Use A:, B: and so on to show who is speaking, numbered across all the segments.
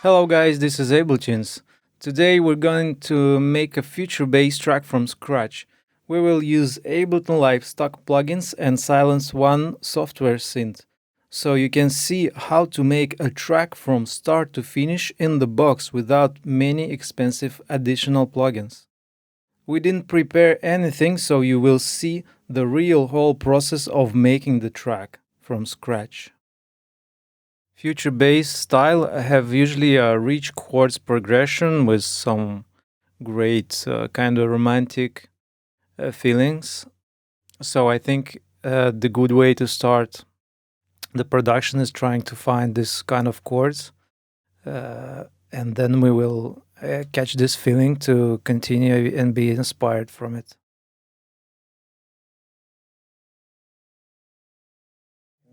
A: Hello guys, this is Abletunes. Today we're going to make a future bass track from scratch. We will use Ableton Live stock plugins and Silence One software synth. So you can see how to make a track from start to finish in the box without many expensive additional plugins. We didn't prepare anything, so you will see the real whole process of making the track from scratch. Future bass style have usually a rich chords progression with some great kind of romantic feelings. So I think the good way to start the production is trying to find this kind of chords, and then we will catch this feeling to continue and be inspired from it.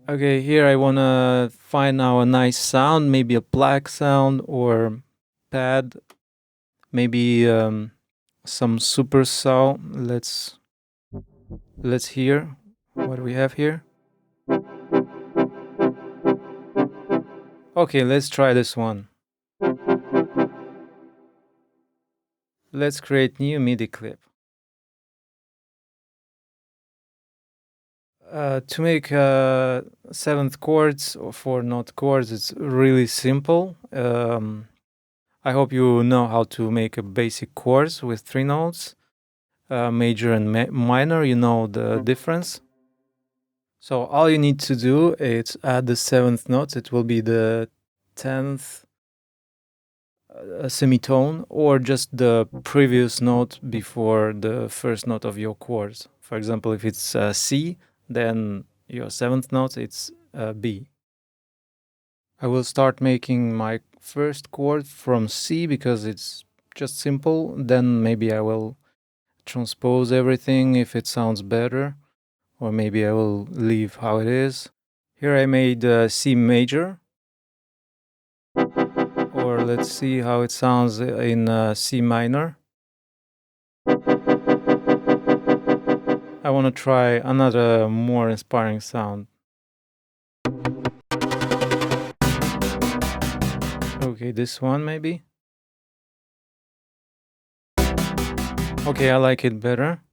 A: Okay, here I want to find now a nice sound, maybe a plaque sound or pad, maybe some super saw. Let's hear what we have here. Okay, let's try this one. Let's create new MIDI clip. To make seventh chords or four note chords, it's really simple. I hope you know how to make a basic chords with three notes, major and minor. You know the difference. So all you need to do is add the seventh note. It will be the 10th semitone or just the previous note before the first note of your chords. For example, if it's C, then your seventh note, it's B. I will start making my first chord from C because it's just simple. Then maybe I will transpose everything if it sounds better, or maybe I will leave how it is. Here I made C major, or let's see how it sounds in C minor. I want to try another more inspiring sound. Okay, this one maybe. Okay, I like it better.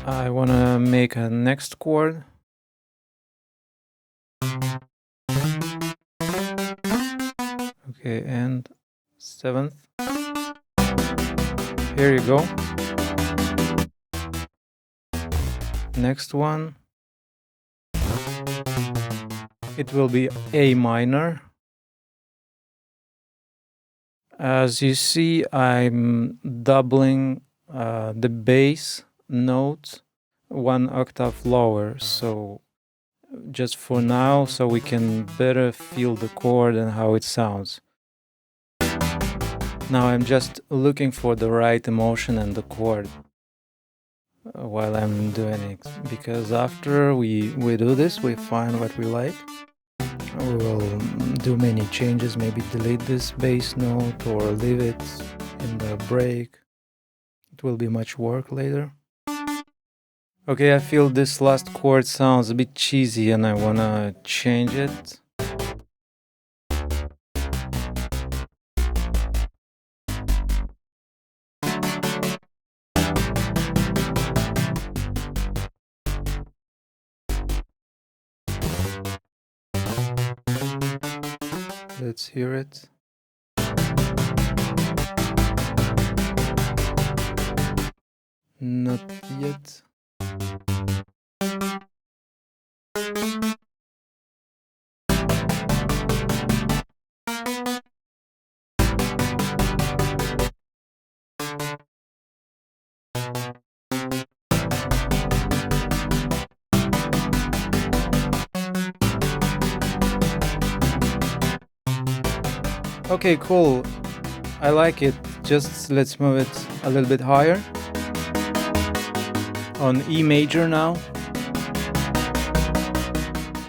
A: I want to make a next chord. Okay, and seventh. Here you go. Next one. It will be A minor. As you see, I'm doubling the bass note one octave lower. So just for now, so we can better feel the chord and how it sounds. Now I'm just looking for the right emotion and the chord while I'm doing it, because after we do this, we find what we like. We will do many changes, maybe delete this bass note or leave it in the break. It will be much work later. Okay, I feel this last chord sounds a bit cheesy and I wanna change it. Let's hear it. Not yet. Okay, cool. I like it. Just let's move it a little bit higher. On E major now.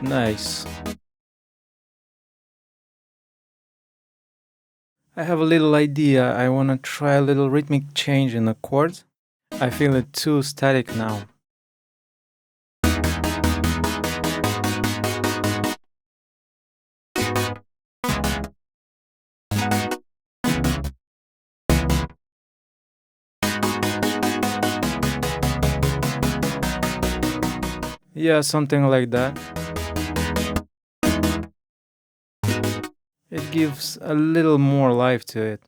A: Nice. I have a little idea. I want to try a little rhythmic change in the chord. I feel it too static now. Yeah, something like that. It gives a little more life to it.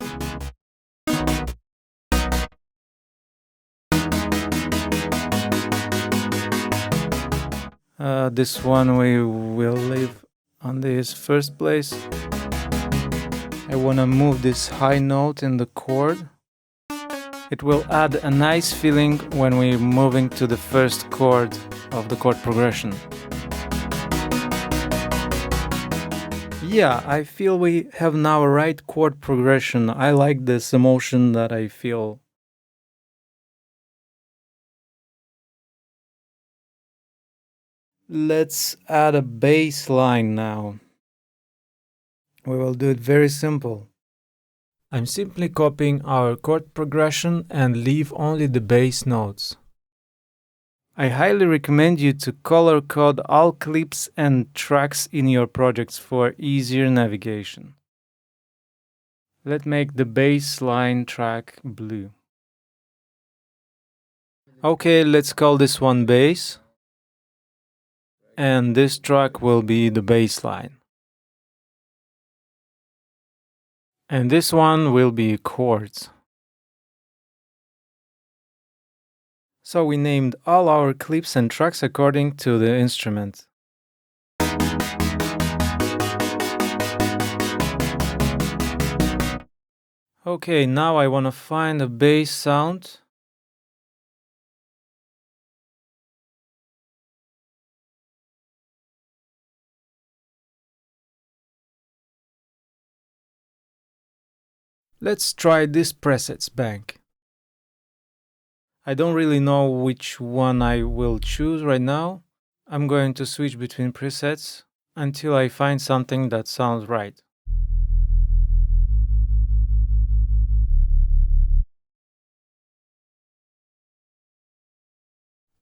A: This one we will leave on this first place. I wanna move this high note in the chord. It will add a nice feeling when we're moving to the first chord of the chord progression. Yeah, I feel we have now a right chord progression. I like this emotion that I feel. Let's add a bass line now. We will do it very simple. I'm simply copying our chord progression and leave only the bass notes. I highly recommend you to color code all clips and tracks in your projects for easier navigation. Let's make the bass line track blue. Okay, let's call this one bass. And this track will be the bass line. And this one will be chords. So we named all our clips and tracks according to the instrument. Okay, now I want to find a bass sound. Let's try this presets bank. I don't really know which one I will choose right now. I'm going to switch between presets until I find something that sounds right.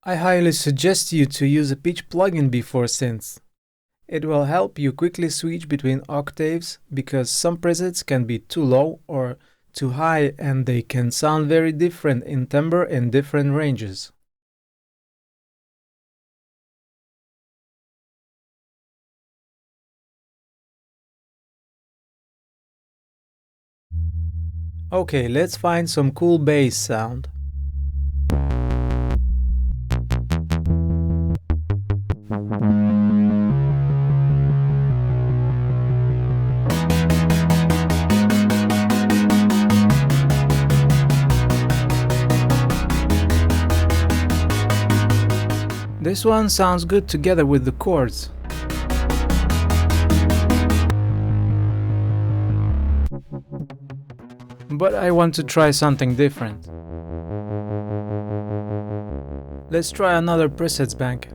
A: I highly suggest you to use a pitch plugin before synths. It will help you quickly switch between octaves because some presets can be too low or too high and they can sound very different in timbre in different ranges. Okay, let's find some cool bass sound. This one sounds good together with the chords. But I want to try something different. Let's try another presets bank.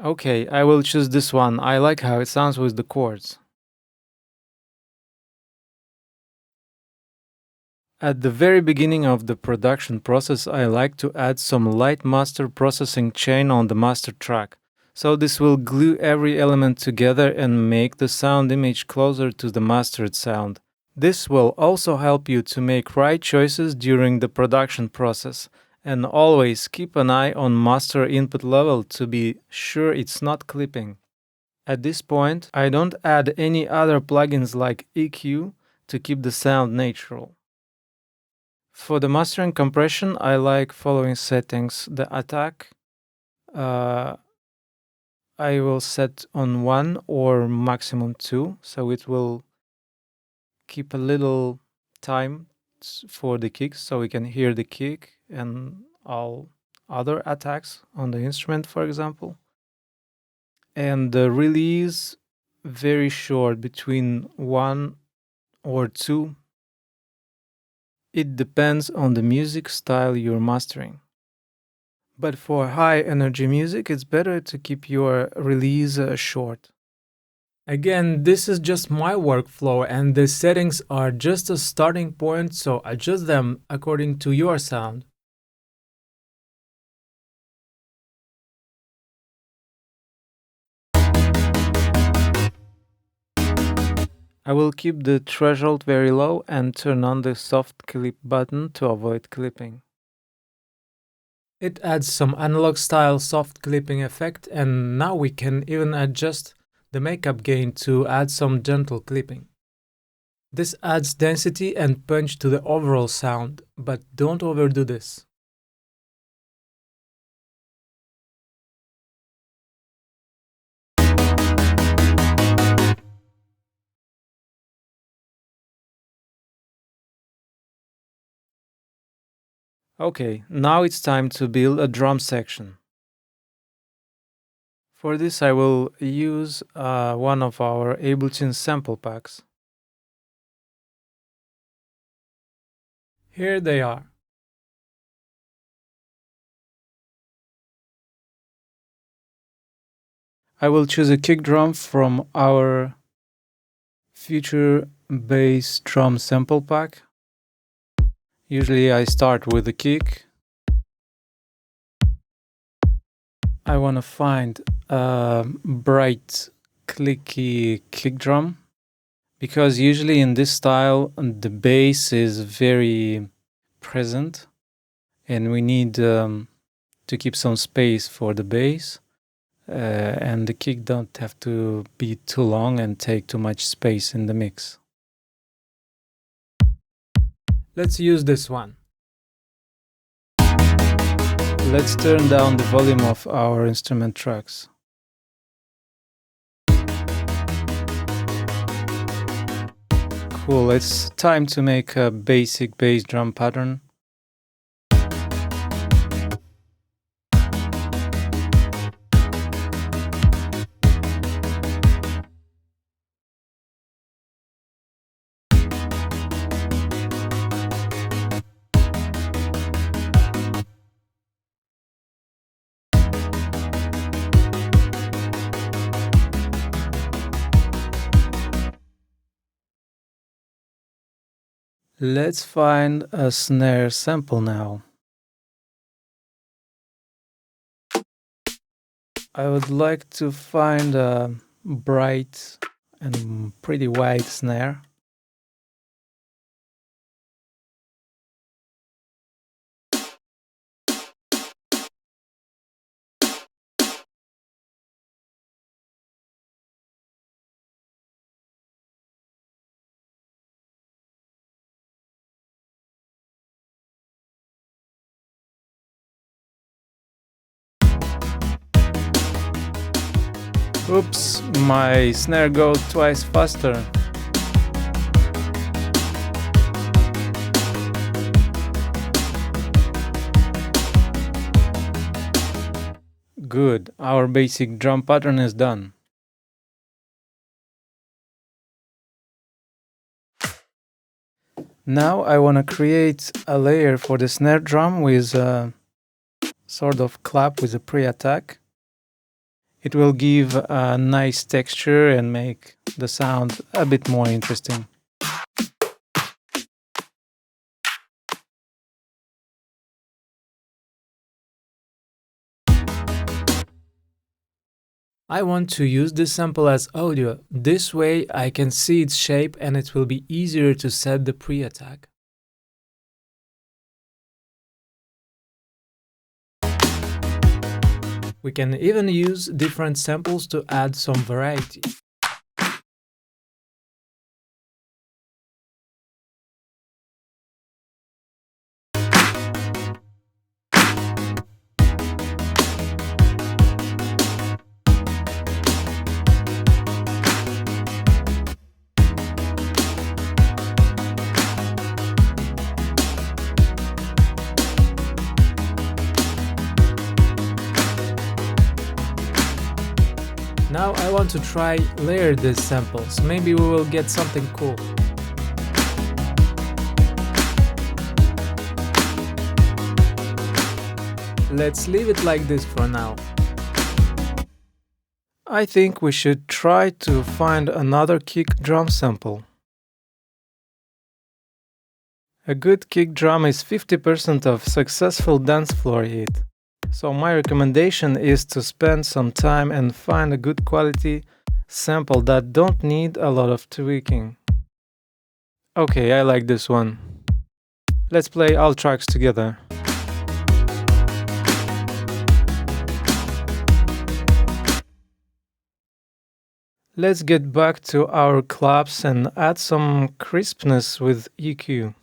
A: Okay, I will choose this one. I like how it sounds with the chords. At the very beginning of the production process, I like to add some light master processing chain on the master track. So this will glue every element together and make the sound image closer to the mastered sound. This will also help you to make right choices during the production process. And always keep an eye on master input level to be sure it's not clipping. At this point, I don't add any other plugins like EQ to keep the sound natural. For the mastering compression, I like following settings. The attack, I will set on 1 or maximum 2, so it will keep a little time for the kicks, so we can hear the kick and all other attacks on the instrument, for example. And the release, very short, between 1 or 2. It depends on the music style you're mastering. But for high energy music, it's better to keep your release short. Again, this is just my workflow and the settings are just a starting point, so adjust them according to your sound. I will keep the threshold very low and turn on the soft clip button to avoid clipping. It adds some analog style soft clipping effect, and now we can even adjust the makeup gain to add some gentle clipping. This adds density and punch to the overall sound, but don't overdo this. Okay, now it's time to build a drum section. For this I will use one of our Ableton sample packs. Here they are. I will choose a kick drum from our future bass drum sample pack. Usually I start with the kick. I want to find a bright, clicky kick drum, because usually in this style the bass is very present and we need to keep some space for the bass, and the kick don't have to be too long and take too much space in the mix. Let's use this one. Let's turn down the volume of our instrument tracks. Cool, it's time to make a basic bass drum pattern. Let's find a snare sample now. I would like to find a bright and pretty wide snare. Oops, my snare goes twice faster. Good, our basic drum pattern is done. Now I want to create a layer for the snare drum with a sort of clap with a pre-attack. It will give a nice texture and make the sound a bit more interesting. I want to use this sample as audio. This way I can see its shape and it will be easier to set the pre-attack. We can even use different samples to add some variety. Now I want to try layer these samples. Maybe we will get something cool. Let's leave it like this for now. I think we should try to find another kick drum sample. A good kick drum is 50% of successful dance floor hit. So my recommendation is to spend some time and find a good quality sample that don't need a lot of tweaking. Okay, I like this one. Let's play all tracks together. Let's get back to our claps and add some crispness with EQ.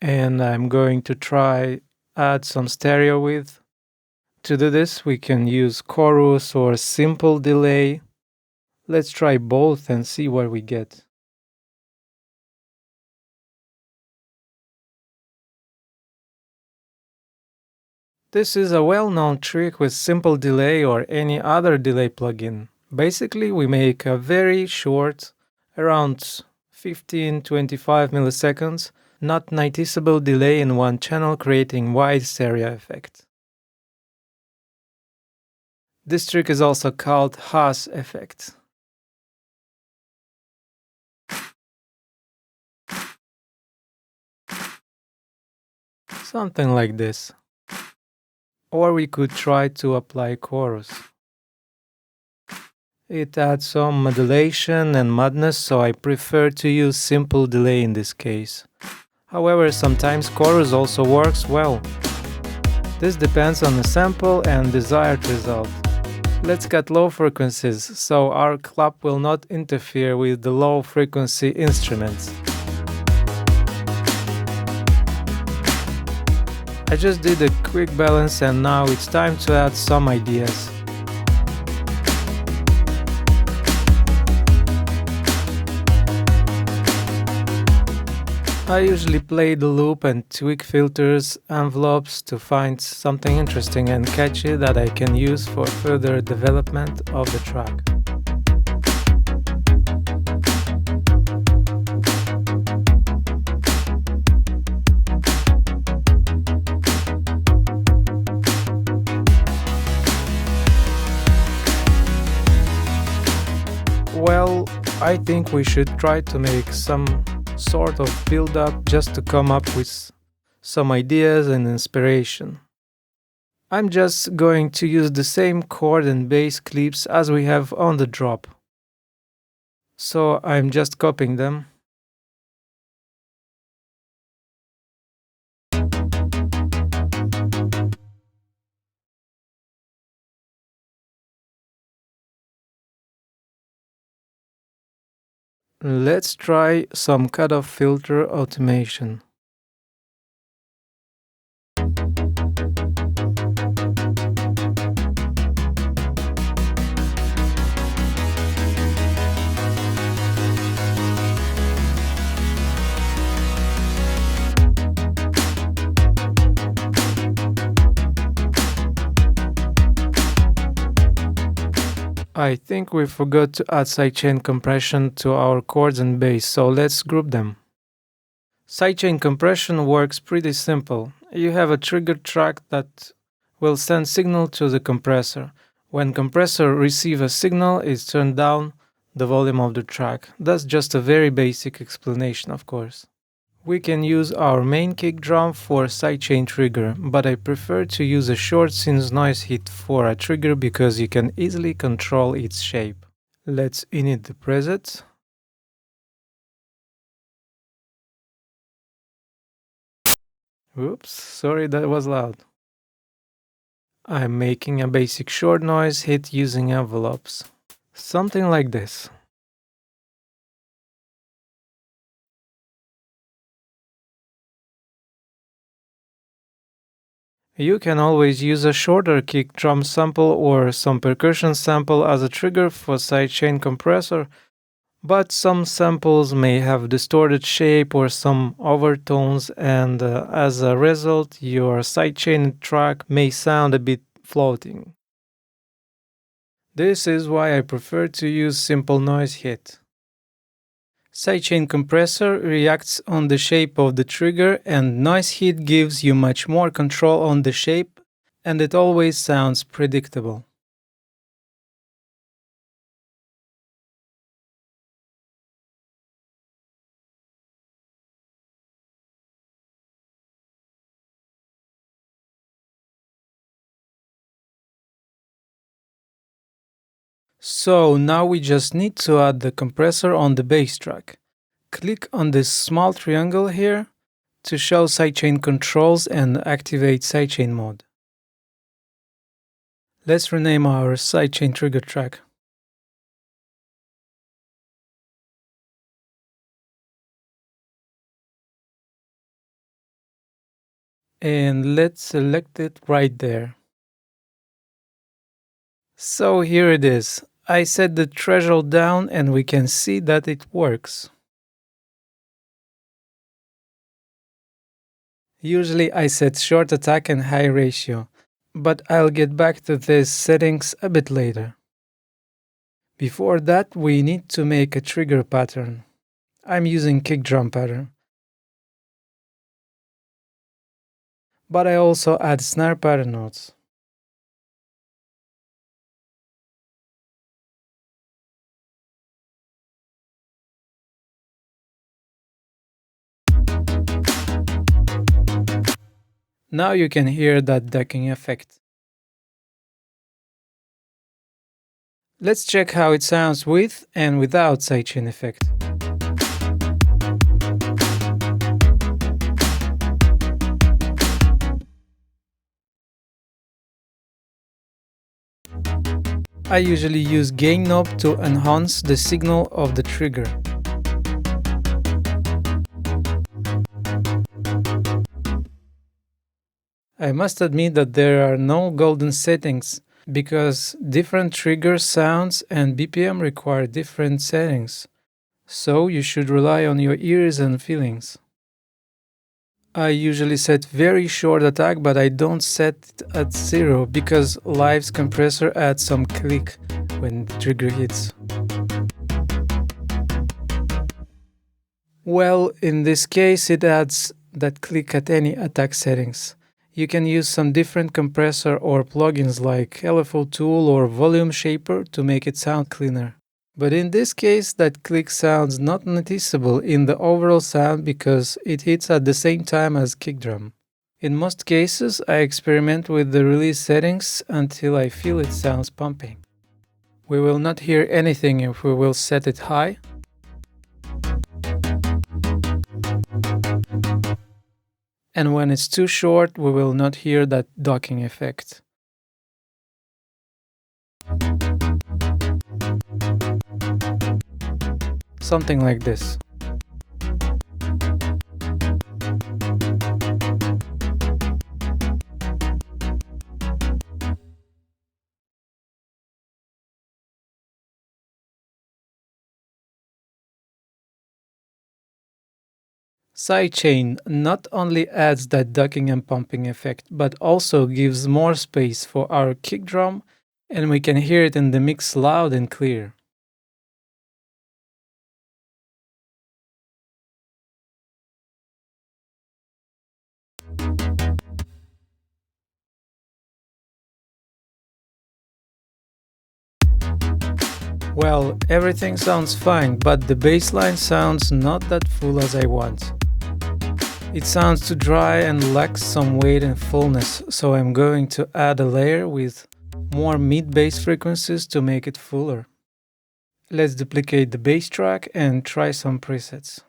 A: And I'm going to try add some stereo width. To do this, we can use chorus or simple delay. Let's try both and see what we get. This is a well-known trick with simple delay or any other delay plugin. Basically, we make a very short, around 15-25 milliseconds, not noticeable delay in one channel, creating wide stereo effect. This trick is also called Haas effect. Something like this. Or we could try to apply chorus. It adds some modulation and madness, so I prefer to use simple delay in this case. However, sometimes chorus also works well. This depends on the sample and desired result. Let's cut low frequencies, so our clap will not interfere with the low frequency instruments. I just did a quick balance and now it's time to add some ideas. I usually play the loop and tweak filters, envelopes to find something interesting and catchy that I can use for further development of the track. Well, I think we should try to make some sort of build up just to come up with some ideas and inspiration. I'm just going to use the same chord and bass clips as we have on the drop. So I'm just copying them. Let's try some cutoff filter automation. I think we forgot to add sidechain compression to our chords and bass, so let's group them. Sidechain compression works pretty simple. You have a trigger track that will send signal to the compressor. When compressor receives a signal, it's turned down the volume of the track. That's just a very basic explanation, of course. We can use our main kick drum for sidechain trigger, but I prefer to use a short synth noise hit for a trigger because you can easily control its shape. Let's init the preset. Oops, sorry, that was loud. I'm making a basic short noise hit using envelopes. Something like this. You can always use a shorter kick drum sample or some percussion sample as a trigger for sidechain compressor, but some samples may have distorted shape or some overtones, and as a result, your sidechain track may sound a bit floating. This is why I prefer to use simple noise hit. Sidechain compressor reacts on the shape of the trigger, and noise hit gives you much more control on the shape, and it always sounds predictable. So now we just need to add the compressor on the bass track. Click on this small triangle here to show sidechain controls and activate sidechain mode. Let's rename our sidechain trigger track. And let's select it right there. So here it is. I set the threshold down and we can see that it works. Usually I set short attack and high ratio, but I'll get back to these settings a bit later. Before that, we need to make a trigger pattern. I'm using kick drum pattern. But I also add snare pattern notes. Now you can hear that ducking effect. Let's check how it sounds with and without sidechain effect. I usually use gain knob to enhance the signal of the trigger. I must admit that there are no golden settings because different trigger sounds and BPM require different settings, so you should rely on your ears and feelings. I usually set very short attack, but I don't set it at 0 because Live's compressor adds some click when the trigger hits. Well, in this case it adds that click at any attack settings. You can use some different compressor or plugins like LFO Tool or Volume Shaper to make it sound cleaner. But in this case, that click sounds not noticeable in the overall sound because it hits at the same time as kick drum. In most cases, I experiment with the release settings until I feel it sounds pumping. We will not hear anything if we will set it high. And when it's too short, we will not hear that docking effect. Something like this. Sidechain not only adds that ducking and pumping effect, but also gives more space for our kick drum, and we can hear it in the mix loud and clear. Well, everything sounds fine, but the bassline sounds not that full as I want. It sounds too dry and lacks some weight and fullness, so I'm going to add a layer with more mid-bass frequencies to make it fuller. Let's duplicate the bass track and try some presets.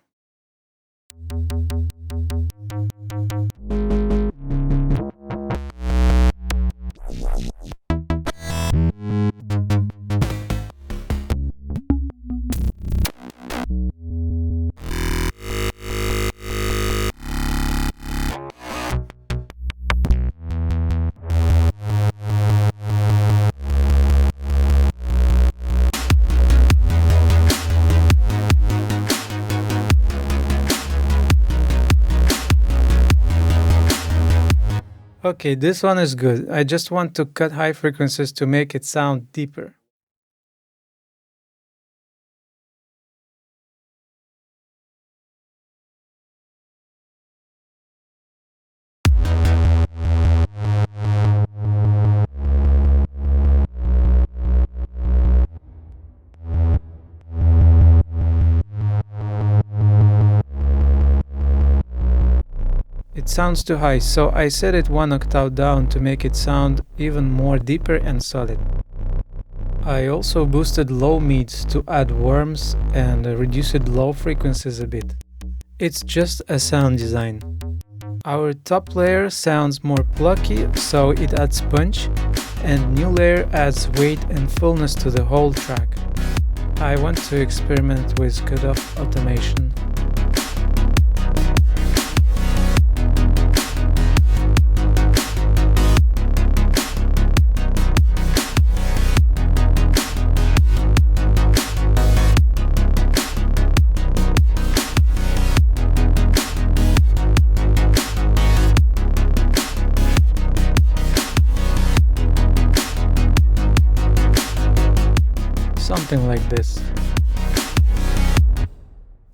A: Okay, this one is good. I just want to cut high frequencies to make it sound deeper. It sounds too high, so I set it one octave down to make it sound even more deeper and solid. I also boosted low mids to add warmth and reduced low frequencies a bit. It's just a sound design. Our top layer sounds more plucky, so it adds punch, and new layer adds weight and fullness to the whole track. I want to experiment with cutoff automation. Something like this.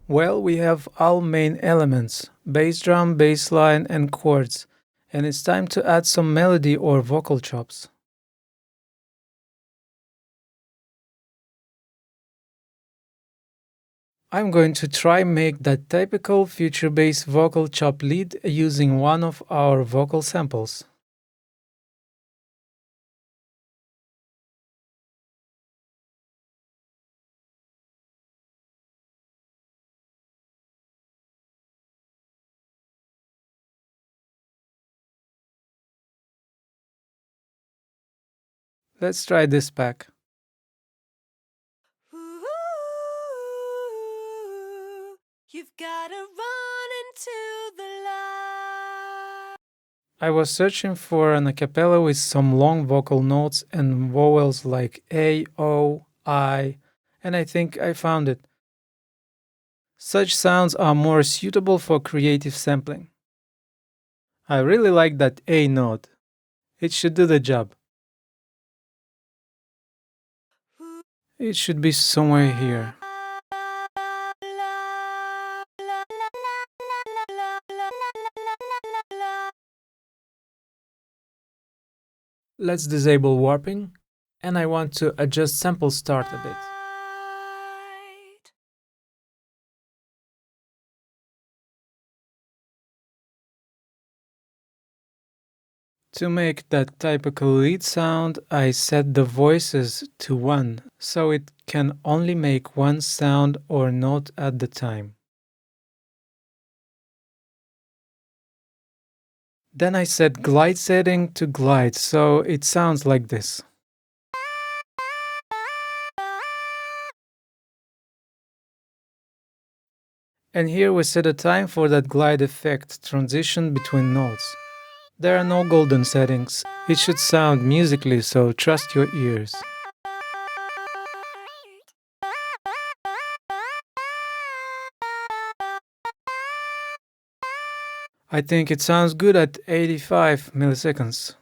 A: Well, we have all main elements, bass drum, bass line, and chords, and it's time to add some melody or vocal chops. I'm going to try make that typical future bass vocal chop lead using one of our vocal samples. Let's try this back.
B: Ooh, you've gotta run into the light.
A: I was searching for an a cappella with some long vocal notes and vowels like A, O, I, and I think I found it. Such sounds are more suitable for creative sampling. I really like that A note. It should do the job. It should be somewhere here. Let's disable warping, and I want to adjust sample start a bit. To make that typical lead sound, I set the voices to 1, so it can only make one sound or note at the time. Then I set glide setting to glide, so it sounds like this. And here we set a time for that glide effect transition between notes. There are no golden settings. It should sound musically, so trust your ears. I think it sounds good at 85 milliseconds.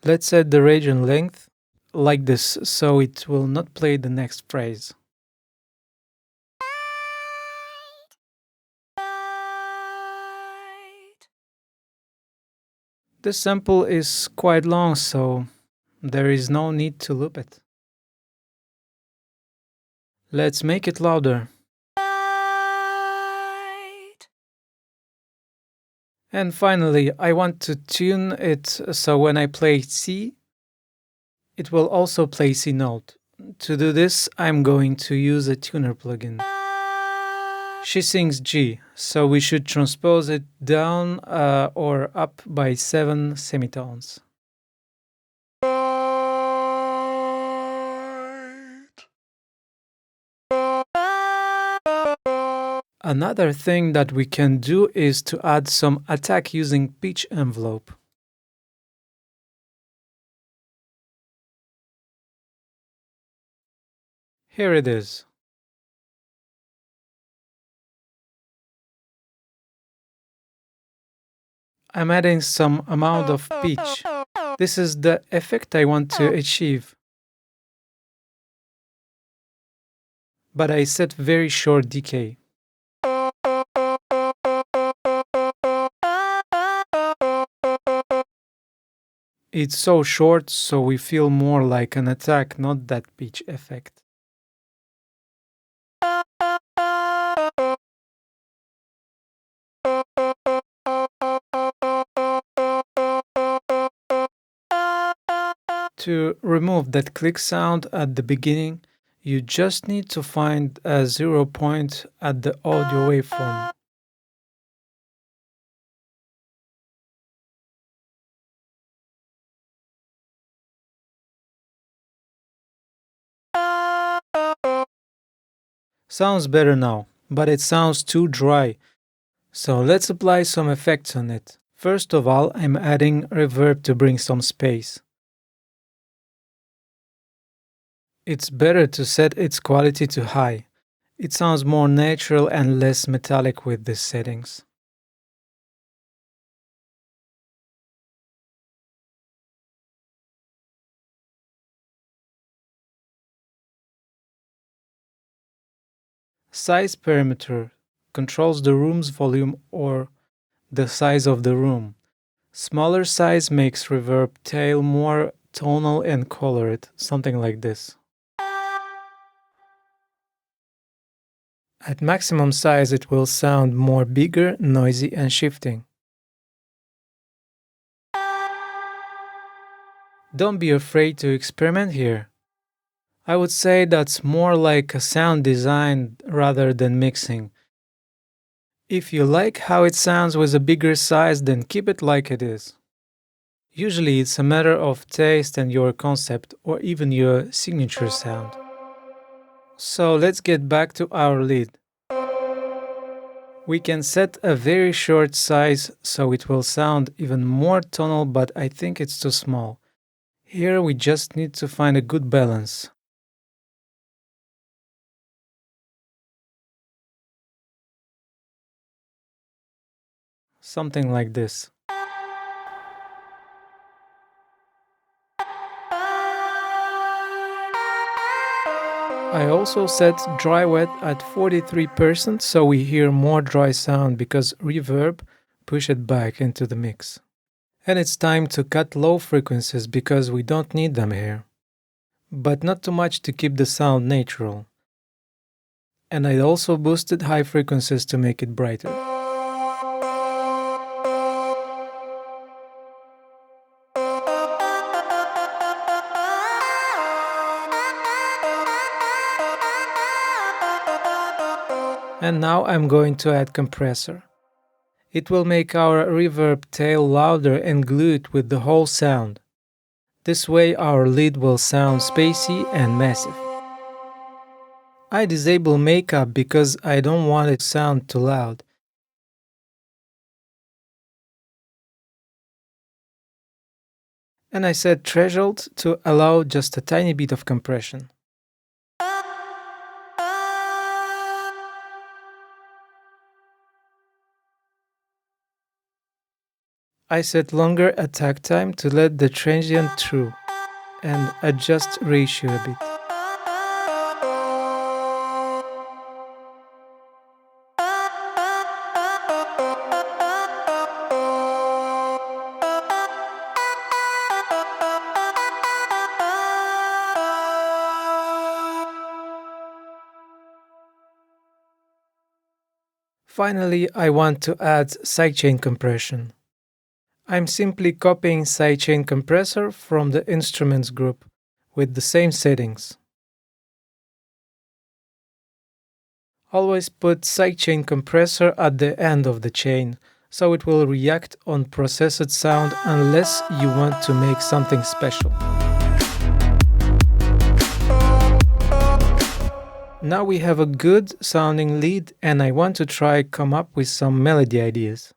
A: Let's set the region length like this so it will not play the next phrase. This sample is quite long, so there is no need to loop it. Let's make it louder. And finally, I want to tune it so when I play C, it will also play C note. To do this, I'm going to use a tuner plugin. She sings G, so we should transpose it down or up by 7 semitones. Another thing that we can do is to add some attack using pitch envelope. Here it is. I'm adding some amount of pitch. This is the effect I want to achieve. But I set very short decay. It's so short, so we feel more like an attack, not that pitch effect. To remove that click sound at the beginning, you just need to find a 0 point at the audio waveform. Sounds better now, but it sounds too dry. So let's apply some effects on it. First of all, I'm adding reverb to bring some space. It's better to set its quality to high. It sounds more natural and less metallic with these settings. Size parameter controls the room's volume or the size of the room. Smaller size makes reverb tail more tonal and colored, something like this. At maximum size it will sound more bigger, noisy and shifting. Don't be afraid to experiment here. I would say that's more like a sound design rather than mixing. If you like how it sounds with a bigger size, then keep it like it is. Usually it's a matter of taste and your concept or even your signature sound. So let's get back to our lead. We can set a very short size so it will sound even more tonal, but I think it's too small. Here we just need to find a good balance. Something like this. I also set dry wet at 43% so we hear more dry sound because reverb push it back into the mix. And it's time to cut low frequencies because we don't need them here. But not too much to keep the sound natural. And I also boosted high frequencies to make it brighter. And now I'm going to add compressor. It will make our reverb tail louder and glue it with the whole sound. This way our lead will sound spacey and massive. I disable makeup because I don't want it to sound too loud. And I set threshold to allow just a tiny bit of compression. I set longer attack time to let the transient through and adjust ratio a bit. Finally, I want to add sidechain compression. I'm simply copying sidechain compressor from the instruments group with the same settings. Always put sidechain compressor at the end of the chain, so it will react on processed sound unless you want to make something special. Now we have a good sounding lead and I want to try come up with some melody ideas.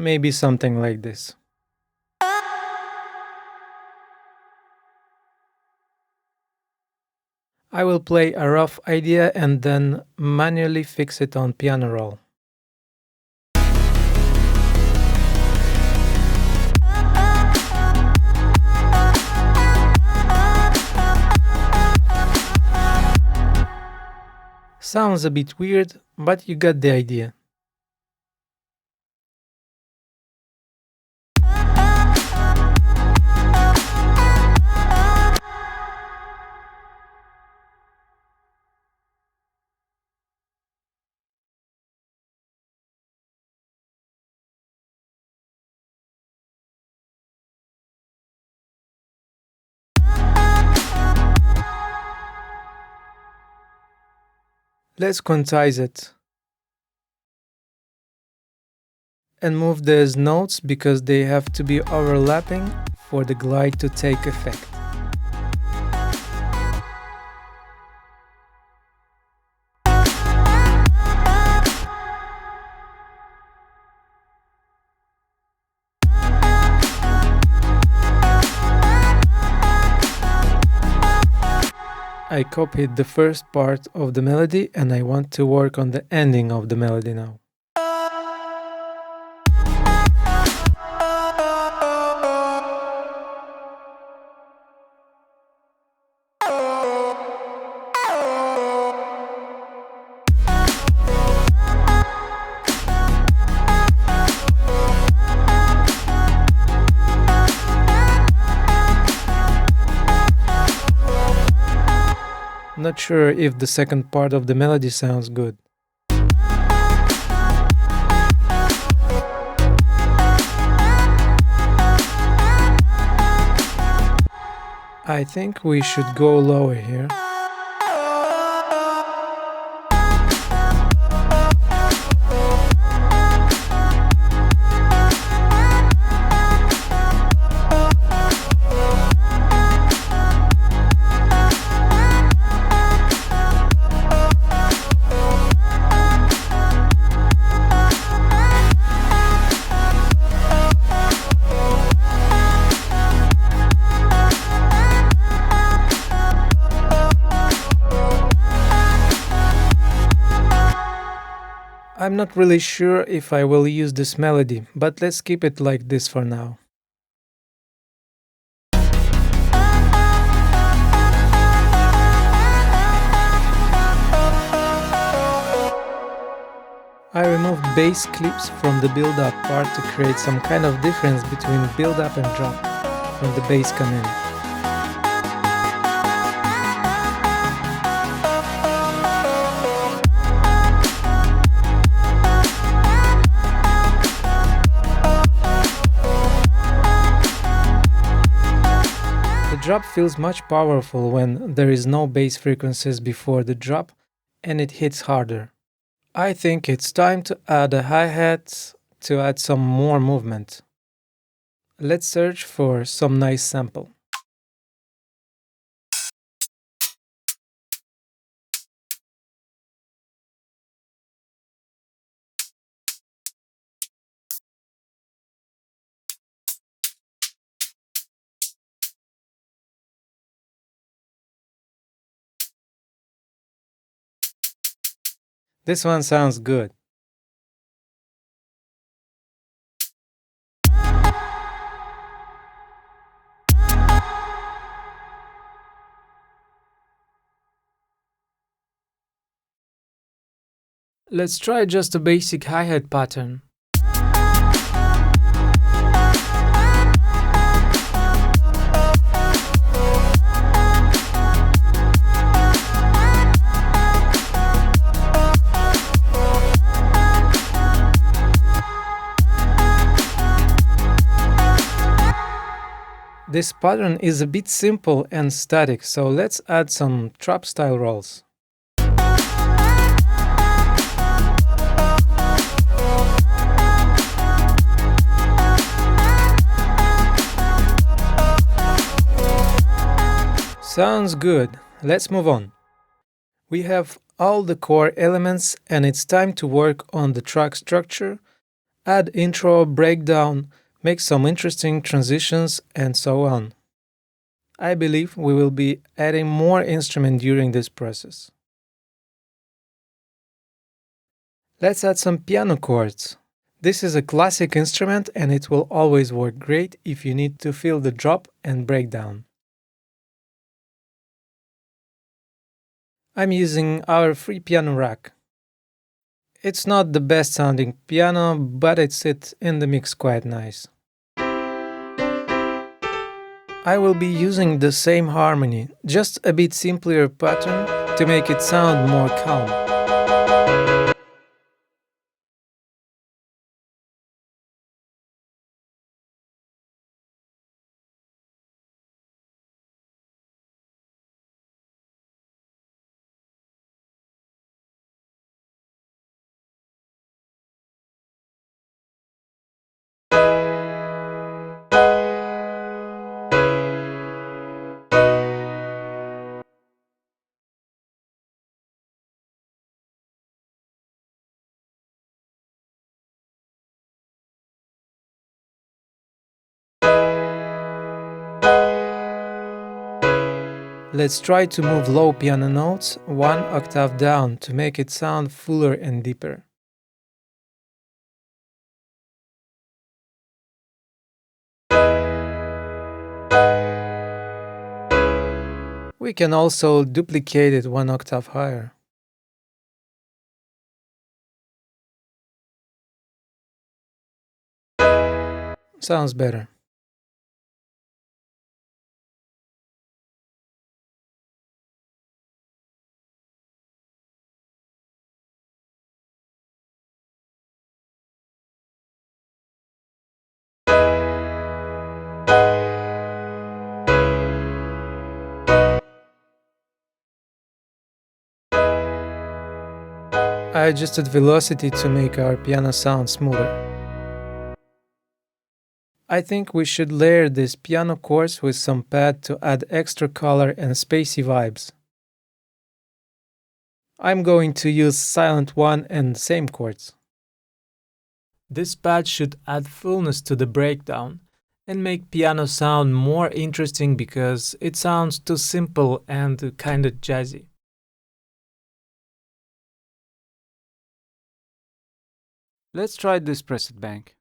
A: Maybe something like this. I will play a rough idea and then manually fix it on piano roll. Sounds a bit weird, but you got the idea. Let's quantize it and move these notes because they have to be overlapping for the glide to take effect. I copied the first part of the melody and I want to work on the ending of the melody now. Not sure if the second part of the melody sounds good. I think we should go lower here. I'm not really sure if I will use this melody, but let's keep it like this for now. I removed bass clips from the build-up part to create some kind of difference between build-up and drop when the bass come in. The drop feels much powerful when there is no bass frequencies before the drop and it hits harder. I think it's time to add a hi-hat to add some more movement. Let's search for some nice sample. This one sounds good. Let's try just a basic hi-hat pattern. This pattern is a bit simple and static, so let's add some trap style rolls. Sounds good. Let's move on. We have all the core elements and it's time to work on the track structure add intro, breakdown, make some interesting transitions, and so on. I believe we will be adding more instrument during this process. Let's add some piano chords. This is a classic instrument and it will always work great if you need to feel the drop and breakdown. I'm using our free piano rack. It's not the best sounding piano, but it sits in the mix quite nice. I will be using the same harmony, just a bit simpler pattern to make it sound more calm. Let's try to move low piano notes one octave down to make it sound fuller and deeper. We can also duplicate it one octave higher. Sounds better. I adjusted velocity to make our piano sound smoother. I think we should layer this piano chords with some pad to add extra color and spacey vibes. I'm going to use silent one and same chords. This pad should add fullness to the breakdown and make piano sound more interesting because it sounds too simple and kinda jazzy. Let's try this preset bank.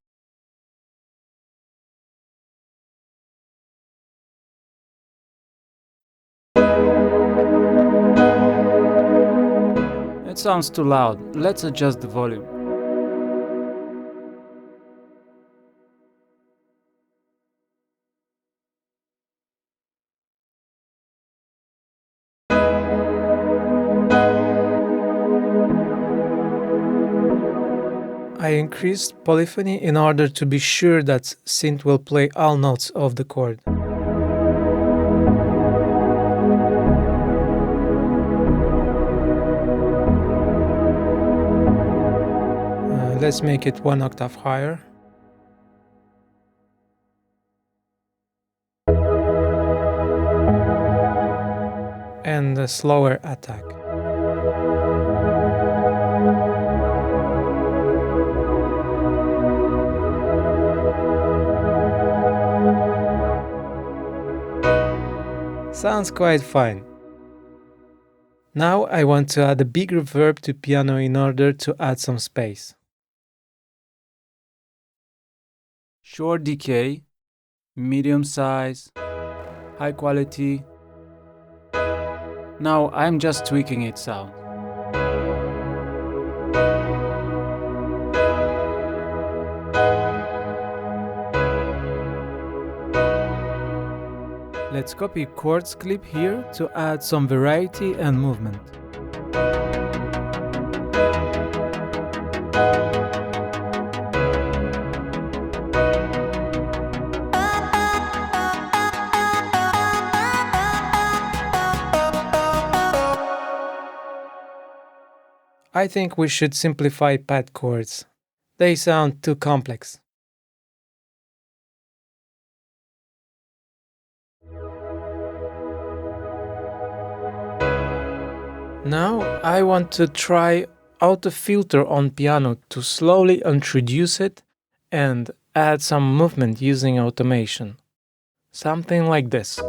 A: It sounds too loud. Let's adjust the volume. I increased polyphony in order to be sure that synth will play all notes of the chord. Let's make it one octave higher. And a slower attack. Sounds quite fine. Now I want to add a big reverb to piano in order to add some space. Short decay, medium size, high quality. Now I'm just tweaking its sound. Let's copy chords clip here to add some variety and movement. I think we should simplify pad chords. They sound too complex. Now I want to try auto filter on piano to slowly introduce it and add some movement using automation. Something like this.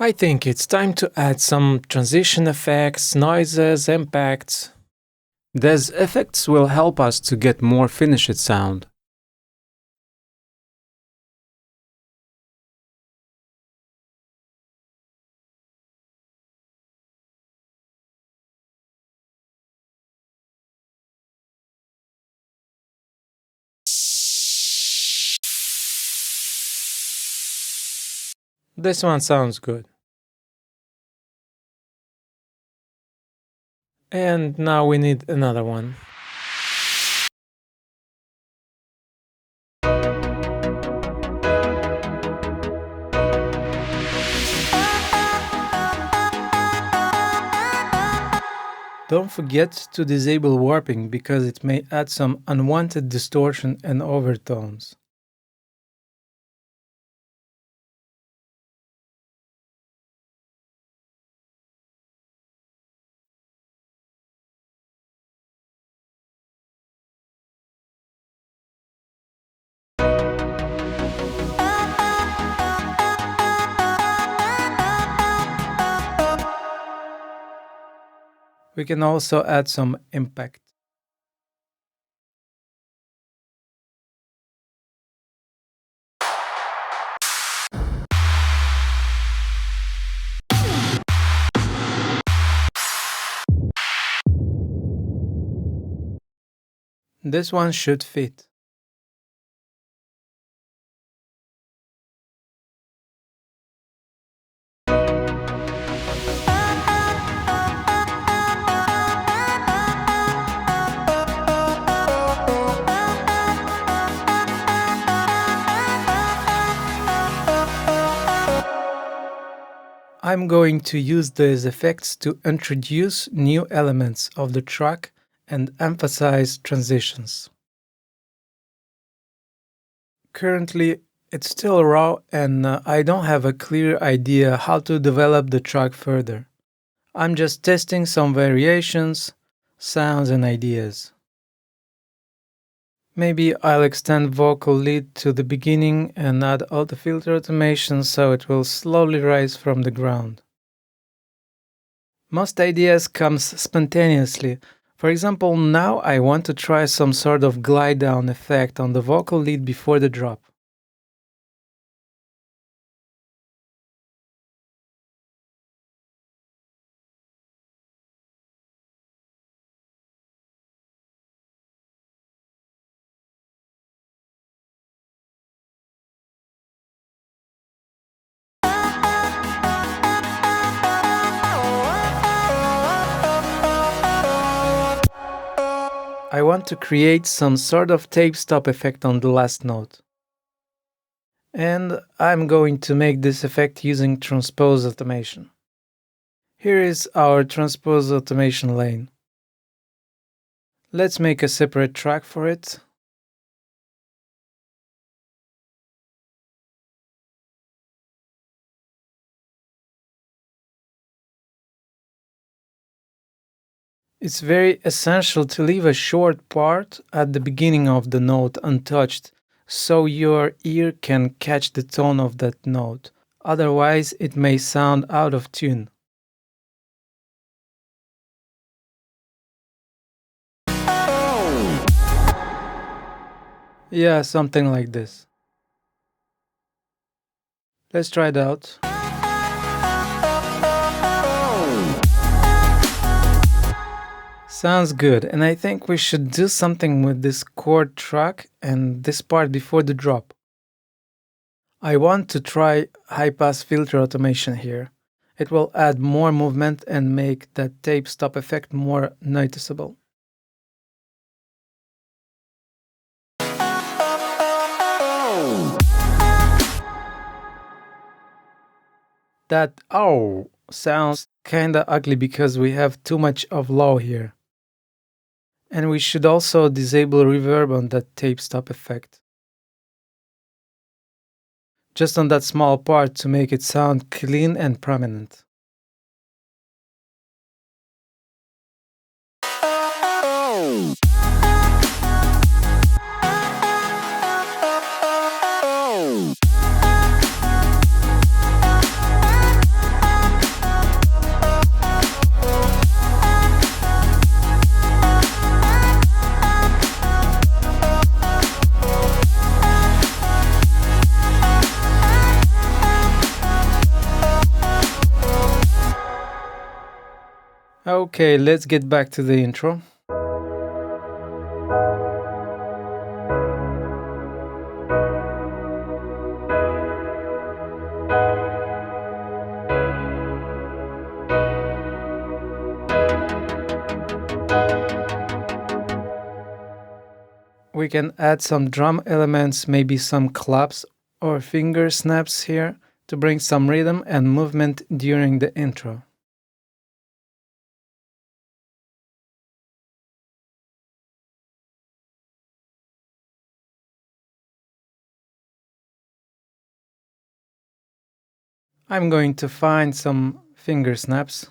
A: I think it's time to add some transition effects, noises, impacts. These effects will help us to get more finished sound. This one sounds good. And now we need another one. Don't forget to disable warping because it may add some unwanted distortion and overtones. We can also add some impact. This one should fit. I'm going to use these effects to introduce new elements of the track and emphasize transitions. Currently, it's still raw and I don't have a clear idea how to develop the track further. I'm just testing some variations, sounds and ideas. Maybe I'll extend vocal lead to the beginning and add auto filter automation so it will slowly rise from the ground. Most ideas come spontaneously. For example, now I want to try some sort of glide down effect on the vocal lead before the drop. I want to create some sort of tape stop effect on the last note. And I'm going to make this effect using transpose automation. Here is our transpose automation lane. Let's make a separate track for it. It's very essential to leave a short part at the beginning of the note untouched so your ear can catch the tone of that note. Otherwise, it may sound out of tune. Yeah, something like this. Let's try it out. Sounds good, and I think we should do something with this chord track and this part before the drop. I want to try high-pass filter automation here. It will add more movement and make that tape stop effect more noticeable. That "oh" sounds kinda ugly because we have too much of low here. And we should also disable reverb on that tape stop effect. Just on that small part to make it sound clean and prominent. Okay, let's get back to the intro. We can add some drum elements, maybe some claps or finger snaps here to bring some rhythm and movement during the intro. I'm going to find some finger snaps.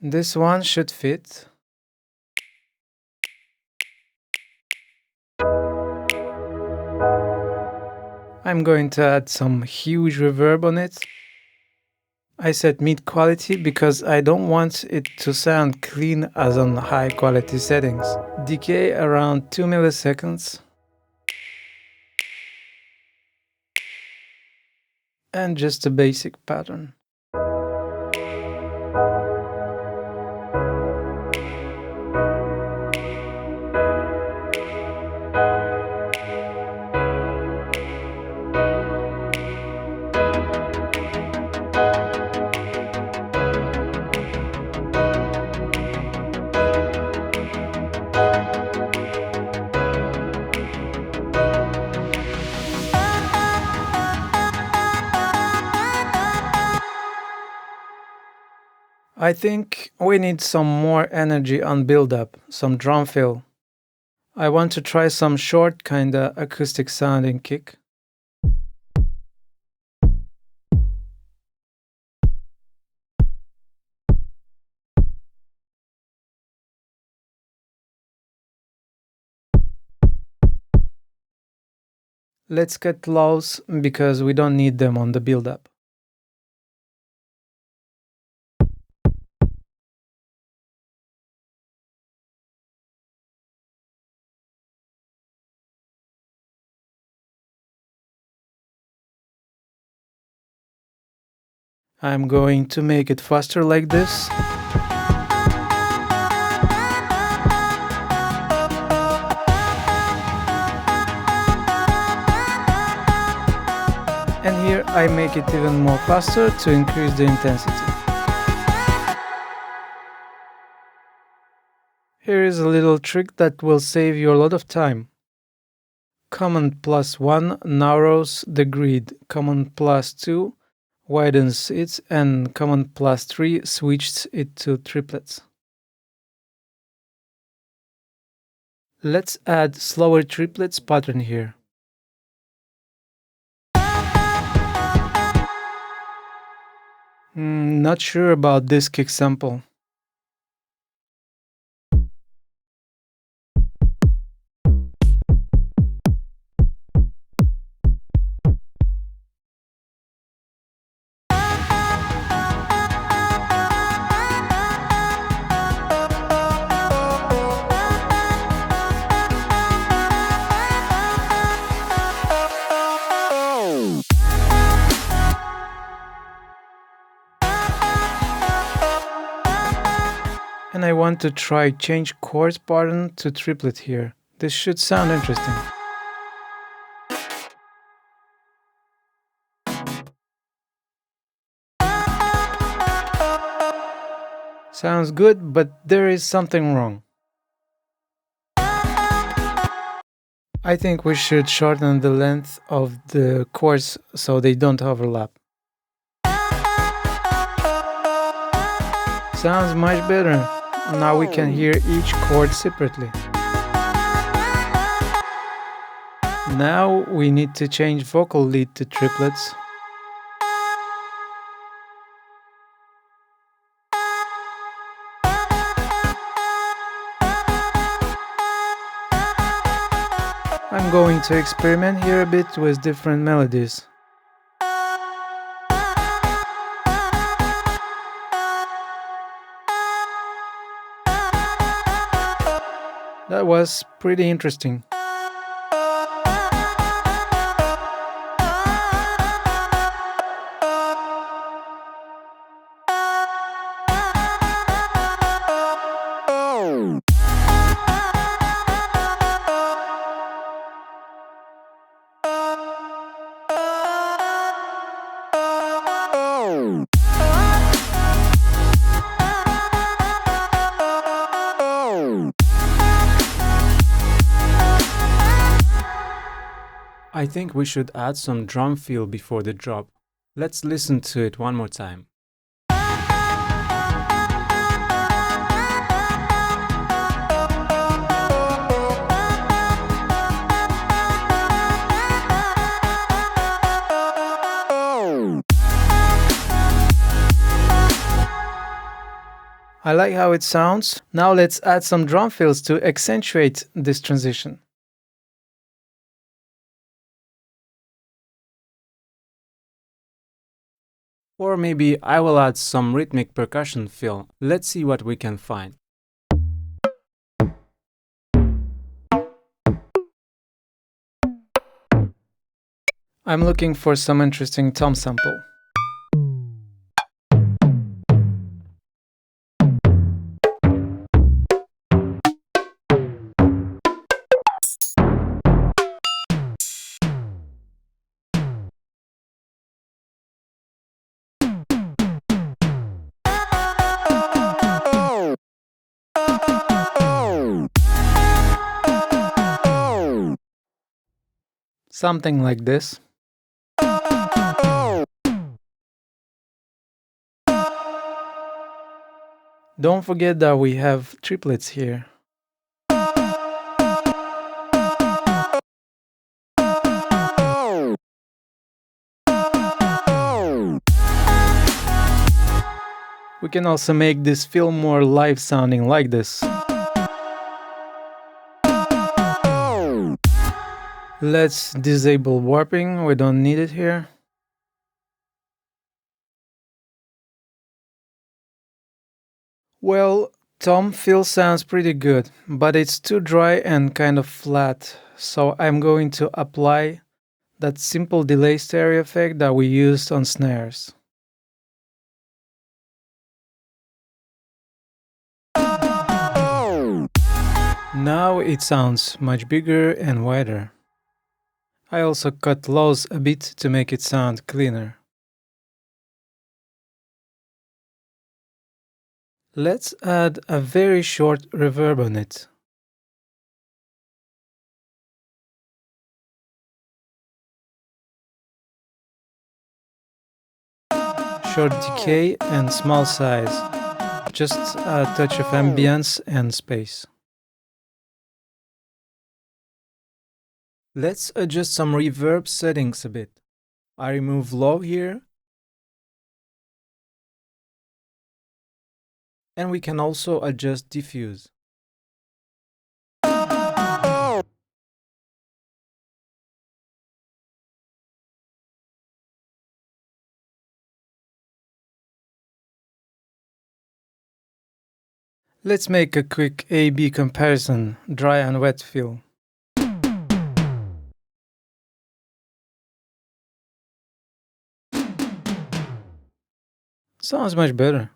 A: This one should fit. I'm going to add some huge reverb on it. I set mid quality because I don't want it to sound clean as on high quality settings. Decay around 2 milliseconds. And just a basic pattern. I think we need some more energy on build-up, some drum fill. I want to try some short, kinda acoustic sounding kick. Let's cut lows because we don't need them on the build-up. I'm going to make it faster like this. And here I make it even more faster to increase the intensity. Here is a little trick that will save you a lot of time. Command +1 narrows the grid, Command +2 widens it, and Command +3 switches it to triplets. Let's add slower triplets pattern here. Not sure about this kick sample. want to try change chords pattern to triplet here. This should sound interesting. Sounds good, but there is something wrong. I think we should shorten the length of the chords so they don't overlap. Sounds much better. Now we can hear each chord separately. Now we need to change vocal lead to triplets. I'm going to experiment here a bit with different melodies. That was pretty interesting. I think we should add some drum fill before the drop. Let's listen to it one more time. I like how it sounds. Now let's add some drum fills to accentuate this transition. Or maybe I will add some rhythmic percussion fill. Let's see what we can find. I'm looking for some interesting tom sample. Something like this. Don't forget that we have triplets here. We can also make this feel more live sounding like this. Let's disable warping, we don't need it here. Well, tom fill sounds pretty good, but it's too dry and kind of flat, so I'm going to apply that simple delay stereo effect that we used on snares. Now it sounds much bigger and wider. I also cut lows a bit to make it sound cleaner. Let's add a very short reverb on it. Short decay and small size. Just a touch of ambience and space. Let's adjust some reverb settings a bit. I remove low here. And we can also adjust diffuse. Let's make a quick A-B comparison, dry and wet fill. Sounds much better.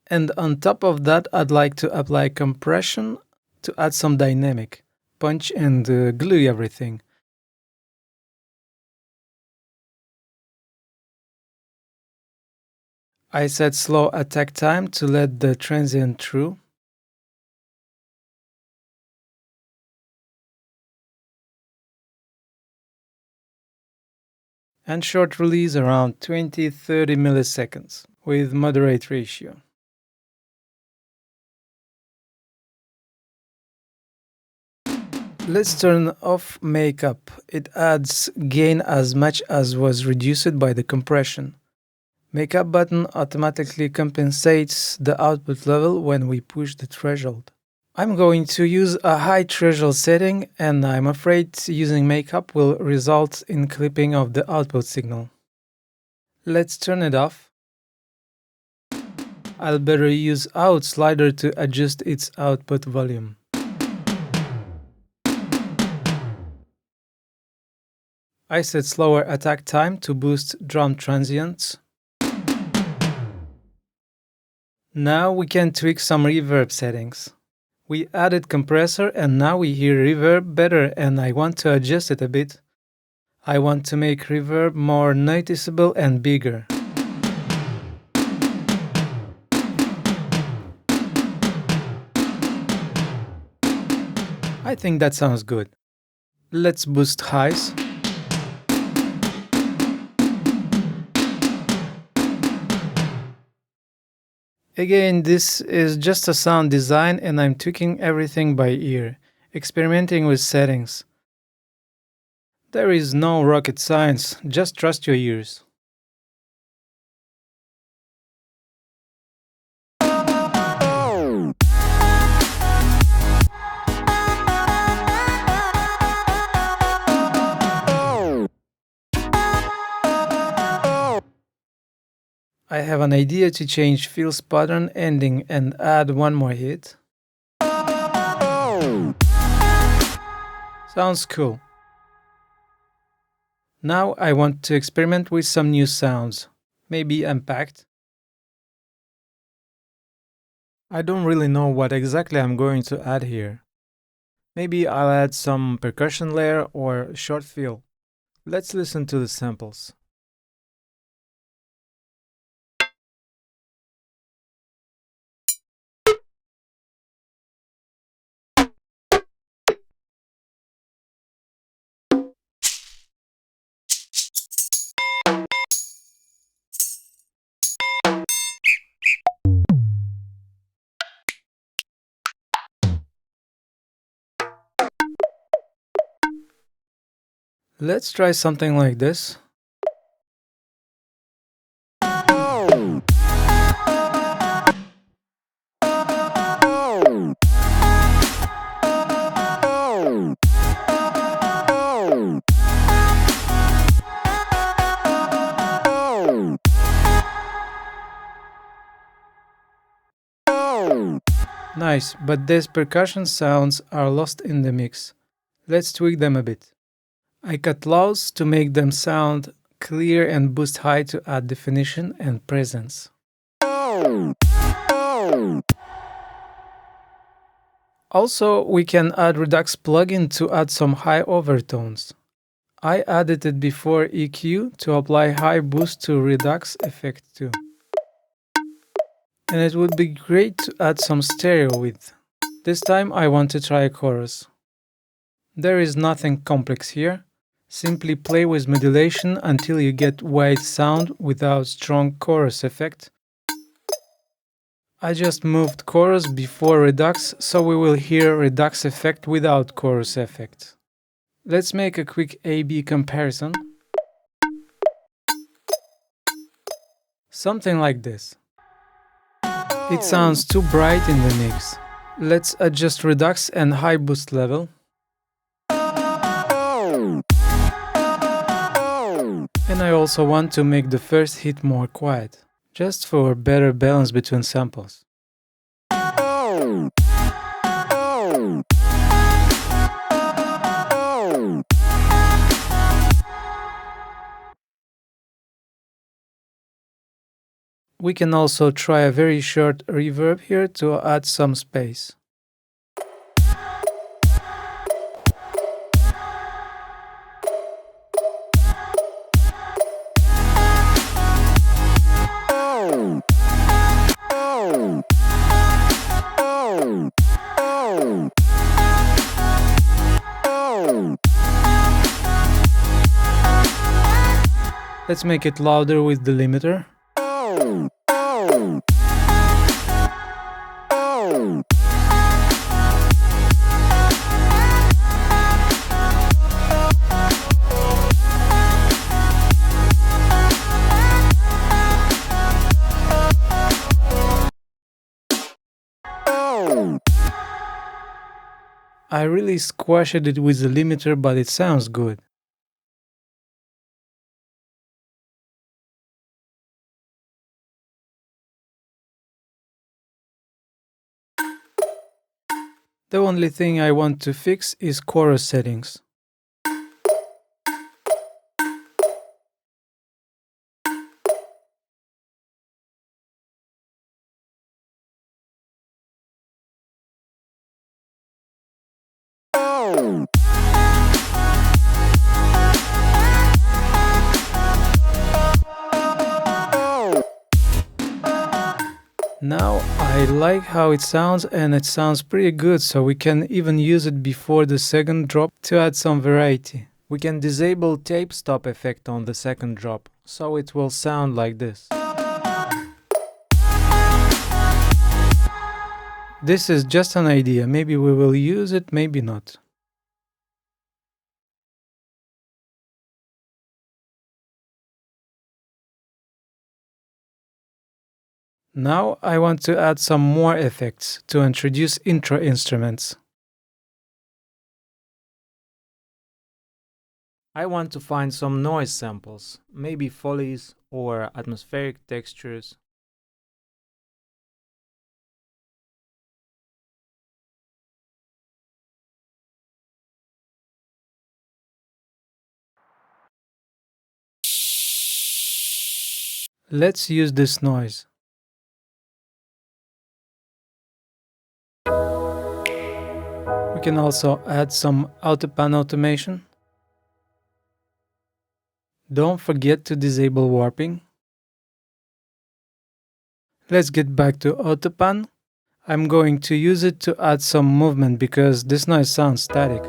A: And on top of that, I'd like to apply compression to add some dynamic, punch and glue everything. I set slow attack time to let the transient through. And short release around 20-30 milliseconds with moderate ratio. Let's turn off makeup. It adds gain as much as was reduced by the compression. Makeup button automatically compensates the output level when we push the threshold. I'm going to use a high threshold setting, and I'm afraid using makeup will result in clipping of the output signal. Let's turn it off. I'll better use out slider to adjust its output volume. I set slower attack time to boost drum transients. Now we can tweak some reverb settings. We added compressor and now we hear reverb better, and I want to adjust it a bit. I want to make reverb more noticeable and bigger. I think that sounds good. Let's boost highs. Again, this is just a sound design and I'm tweaking everything by ear, experimenting with settings. There is no rocket science, just trust your ears. I have an idea to change feels pattern ending and add one more hit. Sounds cool. Now I want to experiment with some new sounds, maybe impact. I don't really know what exactly I'm going to add here. Maybe I'll add some percussion layer or short fill. Let's listen to the samples. Let's try something like this. Nice, but these percussion sounds are lost in the mix. Let's tweak them a bit. I cut lows to make them sound clear and boost high to add definition and presence. Also, we can add Redux plugin to add some high overtones. I added it before EQ to apply high boost to Redux effect too. And it would be great to add some stereo with. This time I want to try a chorus. There is nothing complex here. Simply play with modulation until you get wide sound without strong chorus effect. I just moved chorus before Redux, so we will hear Redux effect without chorus effect. Let's make a quick A-B comparison. Something like this. It sounds too bright in the mix. Let's adjust Redux and high boost level. And I also want to make the first hit more quiet, just for better balance between samples. We can also try a very short reverb here to add some space. Let's make it louder with the limiter. I really squashed it with the limiter, but it sounds good. The only thing I want to fix is chorus settings. Now I like how it sounds, and it sounds pretty good, so we can even use it before the second drop to add some variety. We can disable tape stop effect on the second drop, so it will sound like this. This is just an idea, maybe we will use it, maybe not. Now I want to add some more effects to introduce intro instruments. I want to find some noise samples, maybe follies or atmospheric textures. Let's use this noise. We can also add some autopan automation. Don't forget to disable warping. Let's get back to autopan. I'm going to use it to add some movement because this noise sounds static.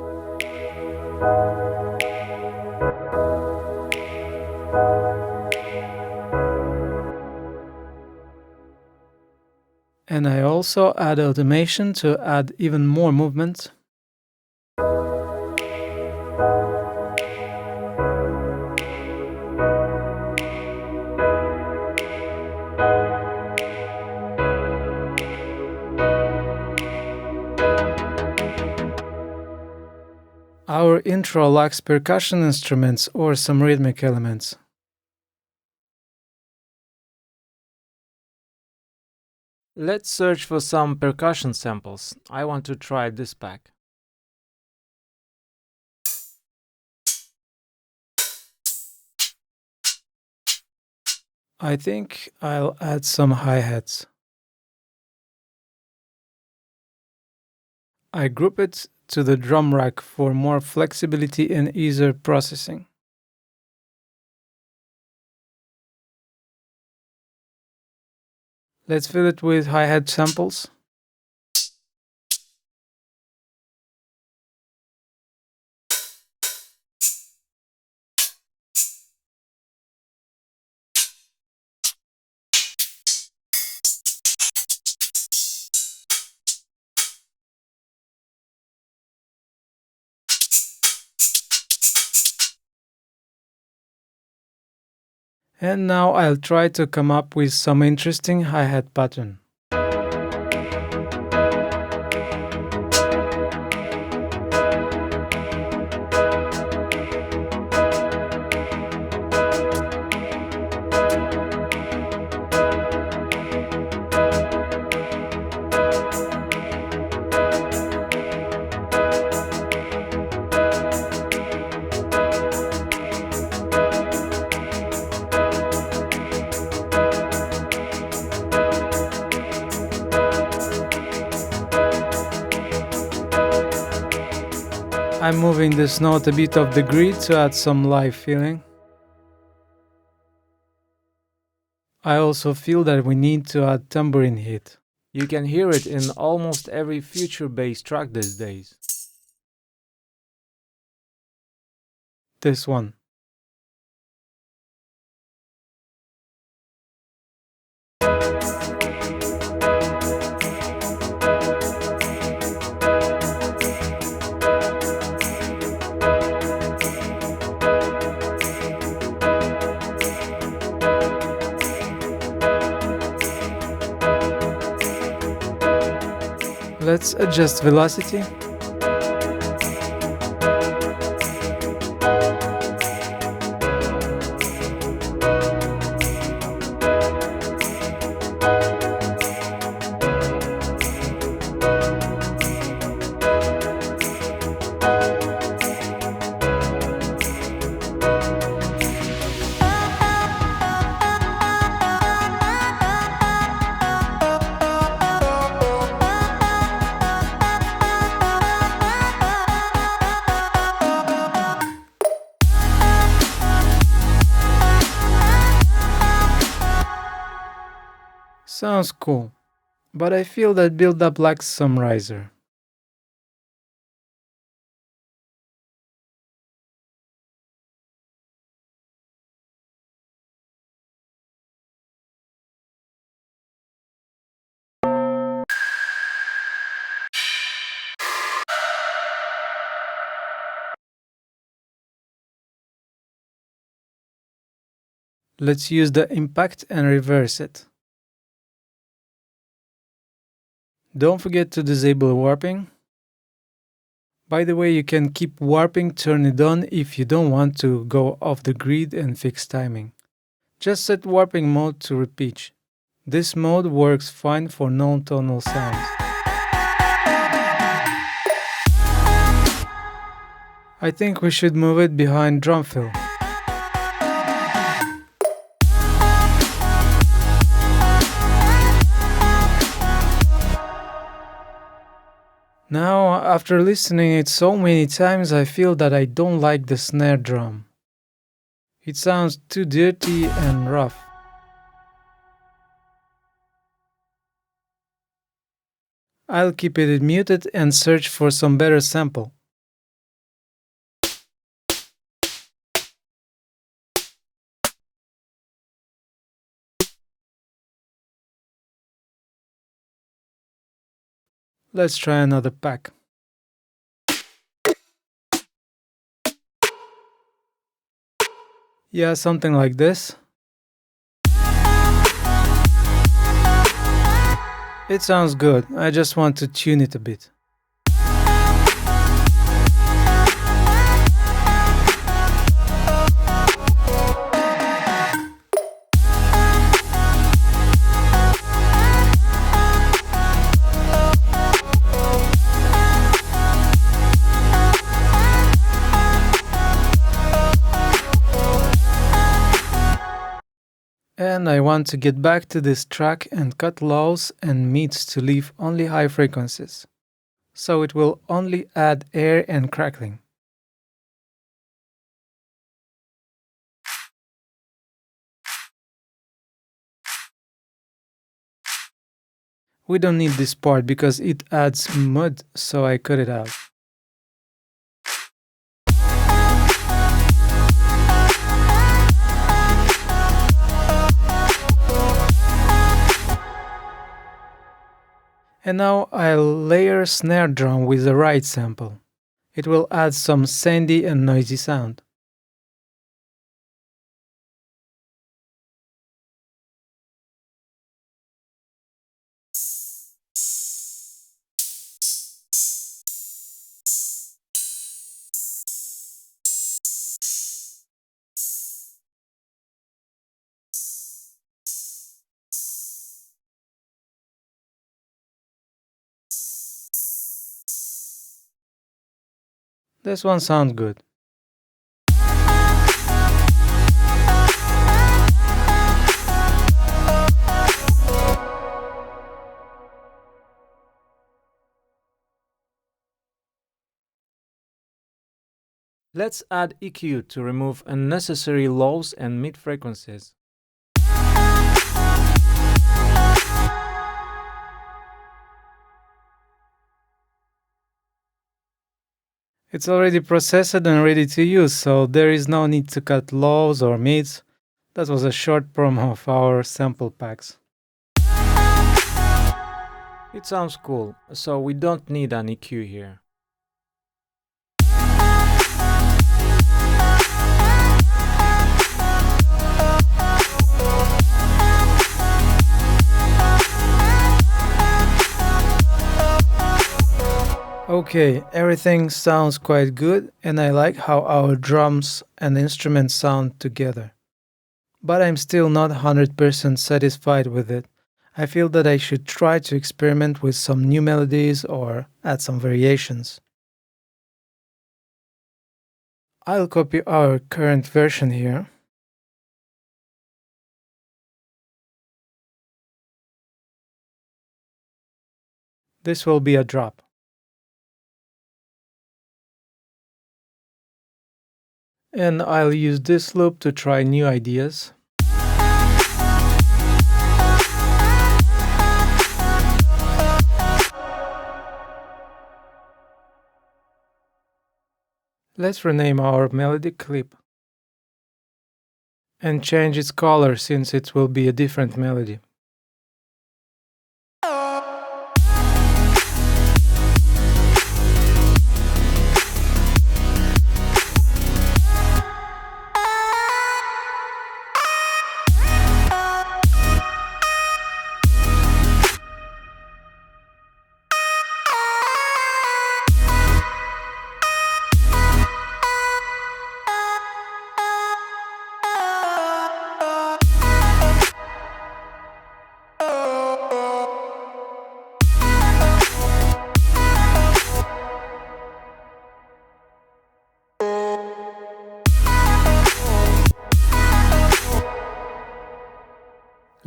A: And I also add automation to add even more movement. Our intro lacks percussion instruments or some rhythmic elements. Let's search for some percussion samples. I want to try this pack. I think I'll add some hi-hats. I group it to the drum rack for more flexibility and easier processing. Let's fill it with hi-hat samples. And now I'll try to come up with some interesting hi-hat pattern. I'm moving this note a bit off the grid to add some live feeling. I also feel that we need to add tambourine hit. You can hear it in almost every future bass track these days. This one. Let's adjust velocity. Sounds cool, but I feel that build-up lacks some riser. Let's use the impact and reverse it. Don't forget to disable warping. By the way, you can keep warping turned it on if you don't want to go off the grid and fix timing. Just set warping mode to repitch. This mode works fine for non-tonal sounds. I think we should move it behind drum fill. Now, after listening it so many times, I feel that I don't like the snare drum. It sounds too dirty and rough. I'll keep it muted and search for some better sample. Let's try another pack. Yeah, something like this. It sounds good, I just want to tune it a bit. And I want to get back to this track and cut lows and mids to leave only high frequencies, so it will only add air and crackling. We don't need this part because it adds mud, so I cut it out. And now I'll layer snare drum with the right sample. It will add some sandy and noisy sound. This one sounds good. Let's add EQ to remove unnecessary lows and mid frequencies. It's already processed and ready to use, so there is no need to cut lows or mids. That was a short promo of our sample packs. It sounds cool, so we don't need an EQ here. Okay, everything sounds quite good, and I like how our drums and instruments sound together. But I'm still not 100% satisfied with it. I feel that I should try to experiment with some new melodies or add some variations. I'll copy our current version here. This will be a drop. And I'll use this loop to try new ideas. Let's rename our melody clip and change its color since it will be a different melody.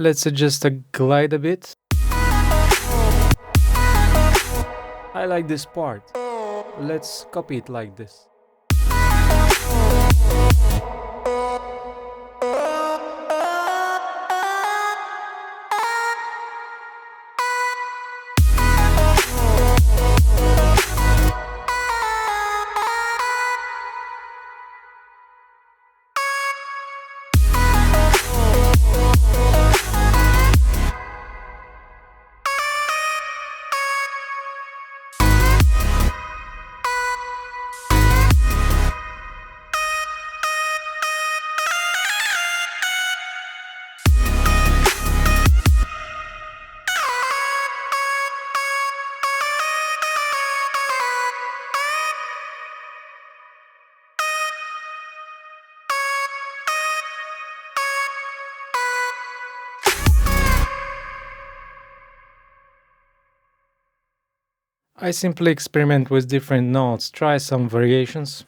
A: Let's adjust the glide a bit. I like this part. Let's copy it like this. I simply experiment with different notes, try some variations.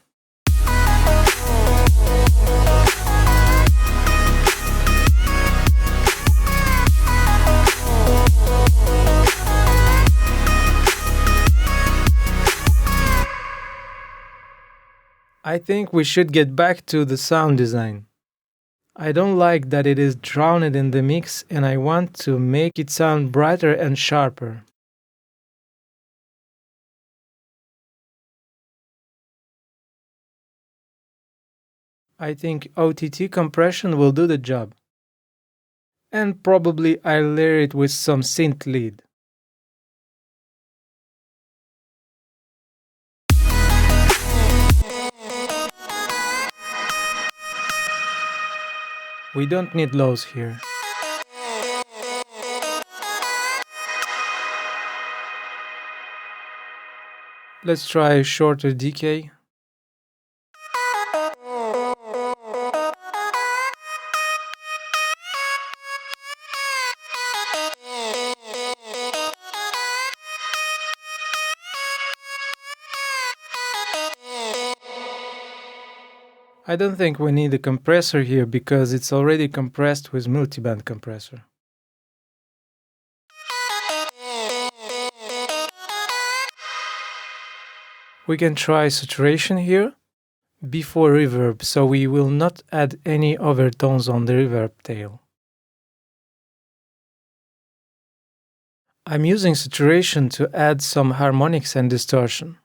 A: I think we should get back to the sound design. I don't like that it is drowned in the mix, and I want to make it sound brighter and sharper. I think OTT compression will do the job. And probably I'll layer it with some synth lead. We don't need lows here. Let's try a shorter decay. I don't think we need a compressor here because it's already compressed with multiband compressor. We can try saturation here, before reverb, so we will not add any overtones on the reverb tail. I'm using saturation to add some harmonics and distortion.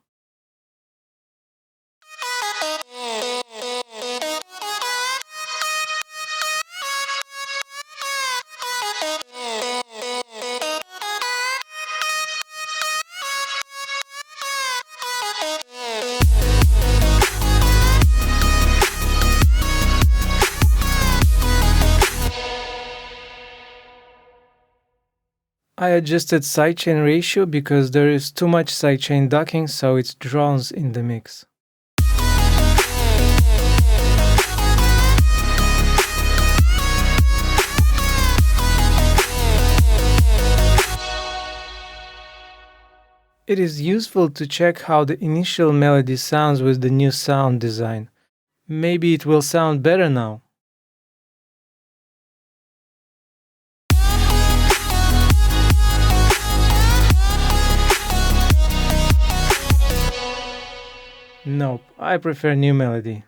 A: I adjusted sidechain ratio because there is too much sidechain ducking, so it drowns in the mix. It is useful to check how the initial melody sounds with the new sound design. Maybe it will sound better now. Nope, I prefer new melody.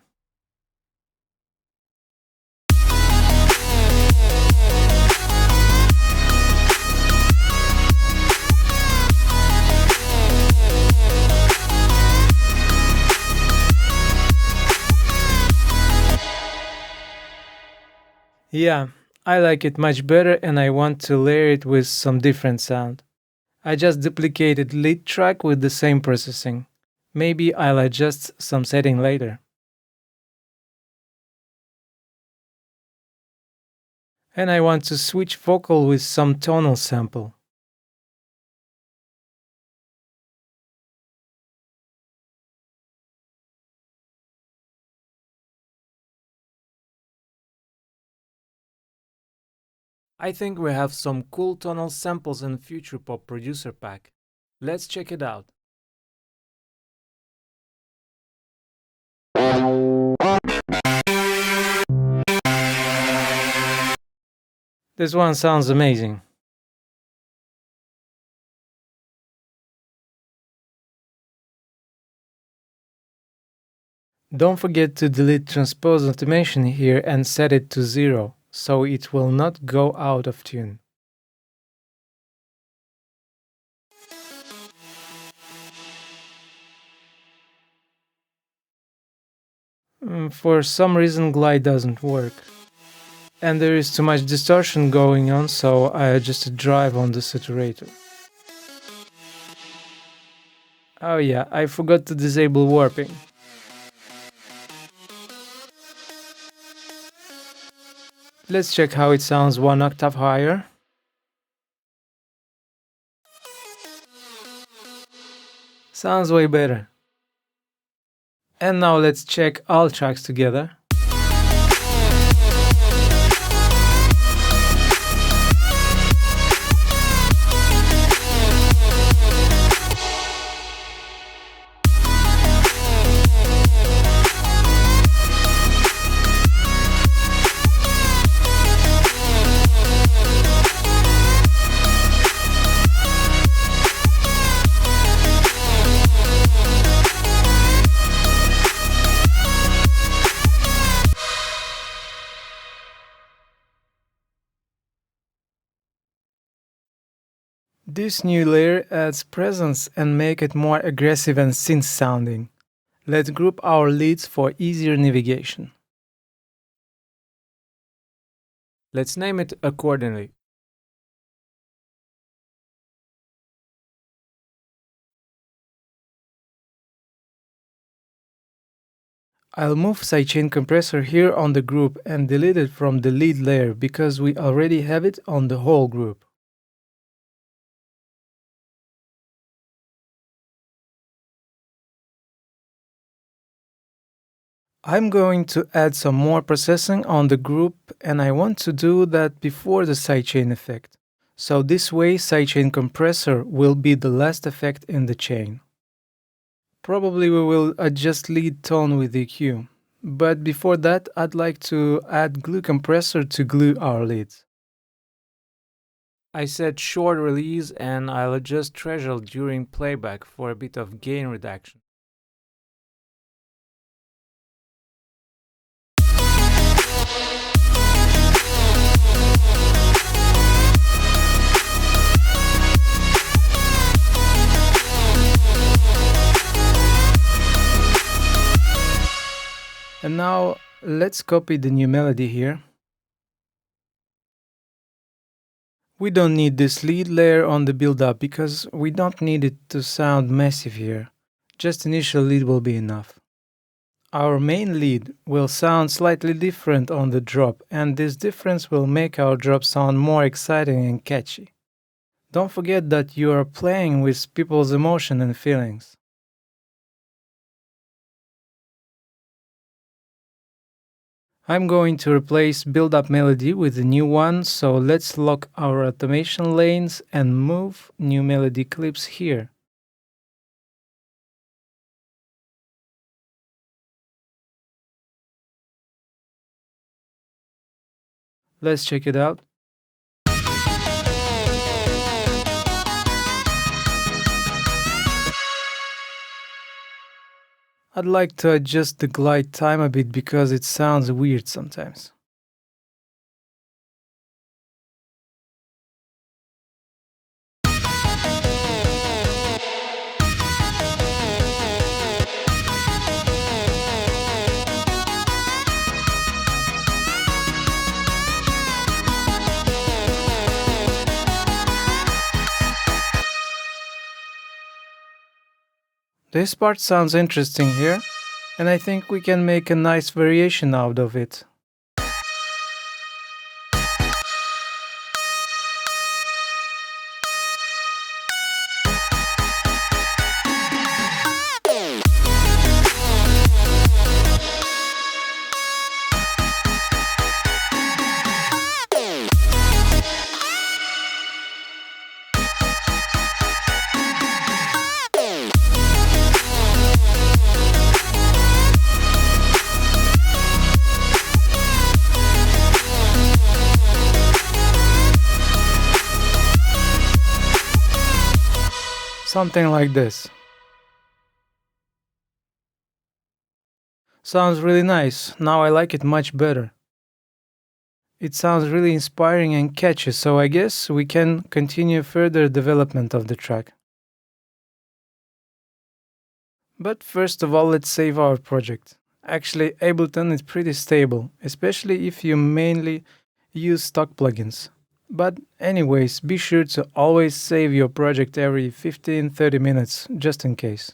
A: Yeah, I like it much better and I want to layer it with some different sound. I just duplicated lead track with the same processing. Maybe I'll adjust some setting later. And I want to switch vocal with some tonal sample. I think we have some cool tonal samples in Future Pop Producer Pack. Let's check it out. This one sounds amazing. Don't forget to delete transpose automation here and set it to 0, so it will not go out of tune. For some reason glide doesn't work. And there is too much distortion going on, so I adjusted drive on the saturator. Oh yeah, I forgot to disable warping. Let's check how it sounds one octave higher. Sounds way better. And now let's check all tracks together. This new layer adds presence and make it more aggressive and synth sounding. Let's group our leads for easier navigation. Let's name it accordingly. I'll move sidechain compressor here on the group and delete it from the lead layer because we already have it on the whole group. I'm going to add some more processing on the group and I want to do that before the sidechain effect. So this way sidechain compressor will be the last effect in the chain. Probably we will adjust lead tone with EQ. But before that I'd like to add glue compressor to glue our leads. I set short release and I'll adjust threshold during playback for a bit of gain reduction. And now let's copy the new melody here. We don't need this lead layer on the build-up because we don't need it to sound massive here. Just initial lead will be enough. Our main lead will sound slightly different on the drop, and this difference will make our drop sound more exciting and catchy. Don't forget that you are playing with people's emotion and feelings. I'm going to replace build-up melody with a new one, so let's lock our automation lanes and move new melody clips here. Let's check it out. I'd like to adjust the glide time a bit because it sounds weird sometimes. This part sounds interesting here, and I think we can make a nice variation out of it. Something like this. Sounds really nice. Now I like it much better. It sounds really inspiring and catchy, so I guess we can continue further development of the track. But first of all, let's save our project. Actually, Ableton is pretty stable, especially if you mainly use stock plugins. But anyways, be sure to always save your project every 15-30 minutes, just in case.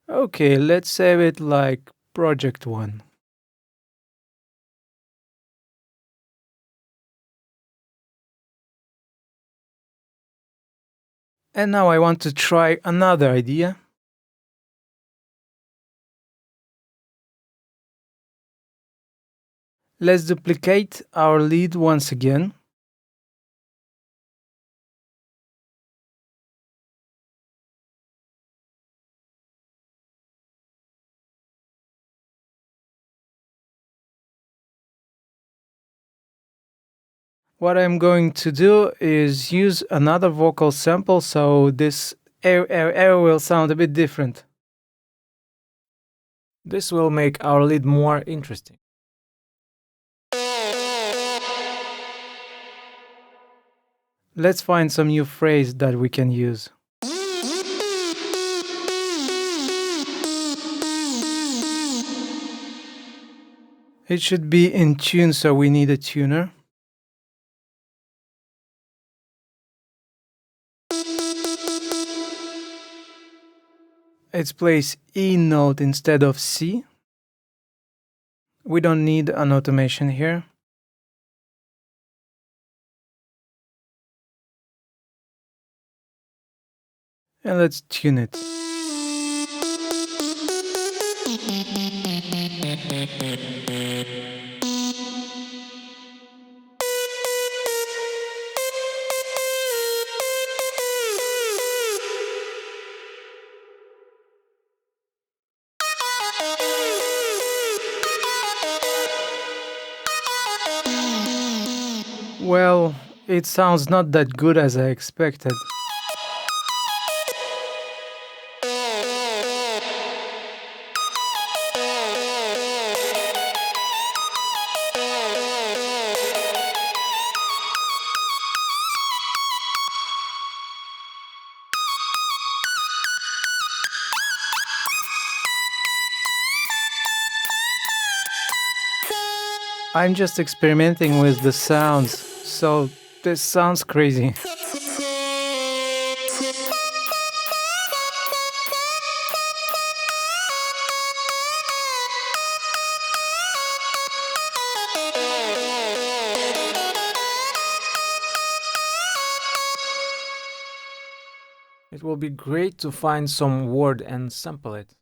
A: Okay, let's save it like project 1. And now I want to try another idea. Let's duplicate our lead once again. What I'm going to do is use another vocal sample so this air will sound a bit different. This will make our lead more interesting. Let's find some new phrase that we can use. It should be in tune, so we need a tuner. It plays E note instead of C. We don't need an automation here. And let's tune it. Well, it sounds not that good as I expected. I'm just experimenting with the sounds, so this sounds crazy. It will be great to find some word and sample it.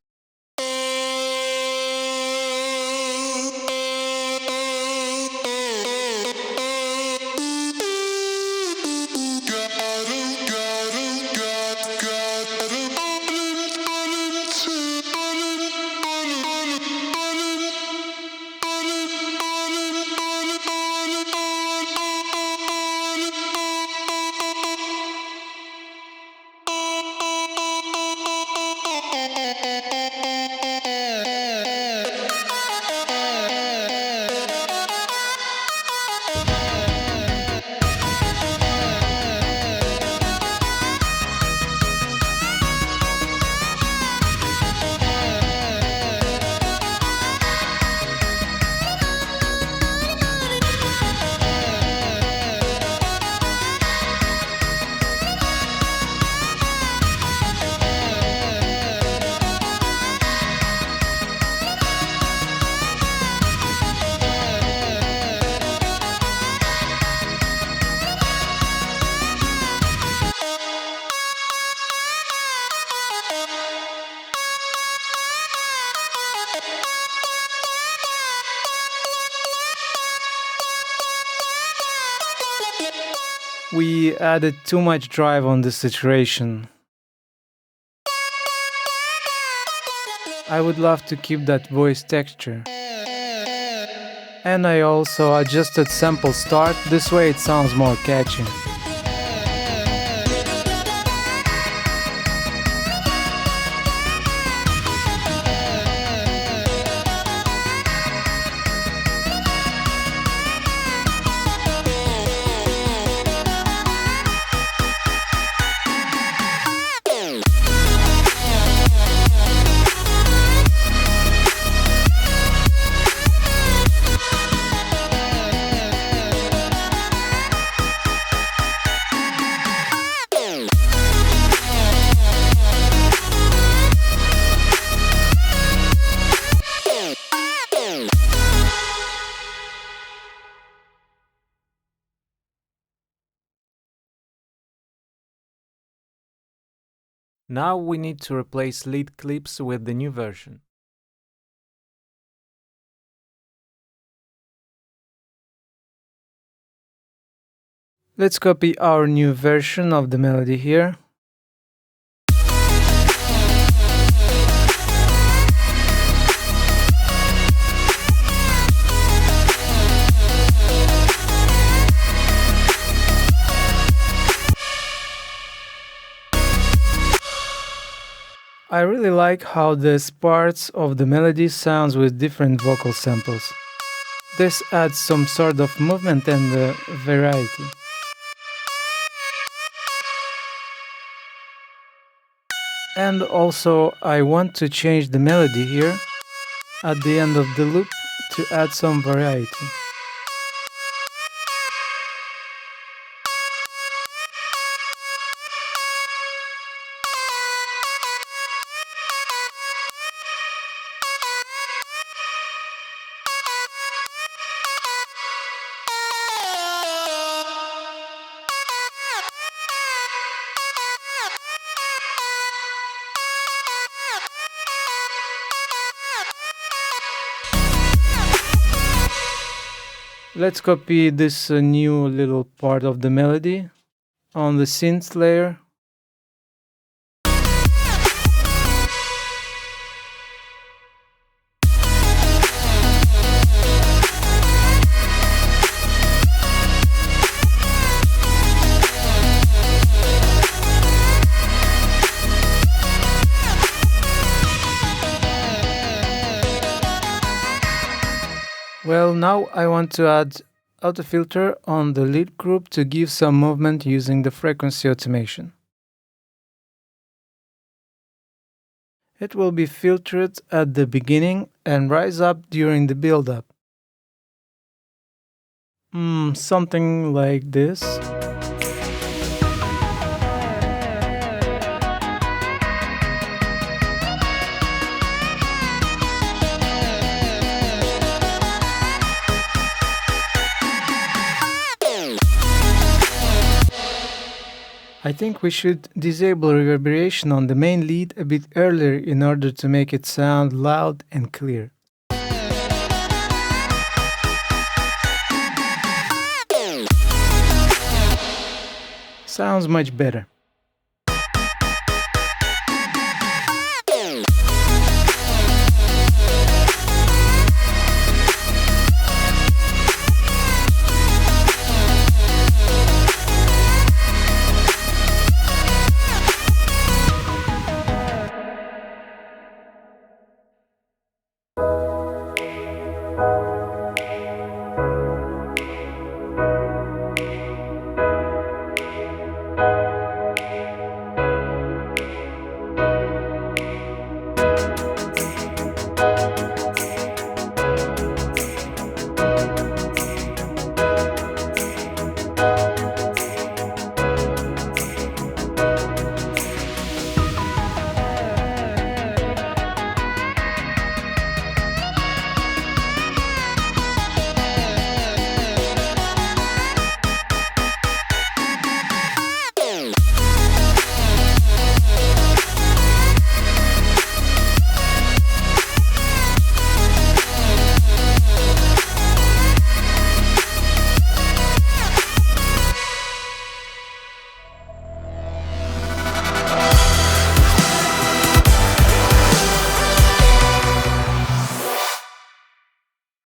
A: We added too much drive on this iteration. I would love to keep that voice texture. And I also adjusted sample start, this way it sounds more catchy. Now we need to replace lead clips with the new version. Let's copy our new version of the melody here. I really like how these parts of the melody sounds with different vocal samples. This adds some sort of movement and variety. And also I want to change the melody here at the end of the loop to add some variety. Let's copy this new little part of the melody on the synth layer. Well, now I want to add auto filter on the lead group to give some movement using the frequency automation. It will be filtered at the beginning and rise up during the build-up. Something like this. I think we should disable reverberation on the main lead a bit earlier in order to make it sound loud and clear. Sounds much better.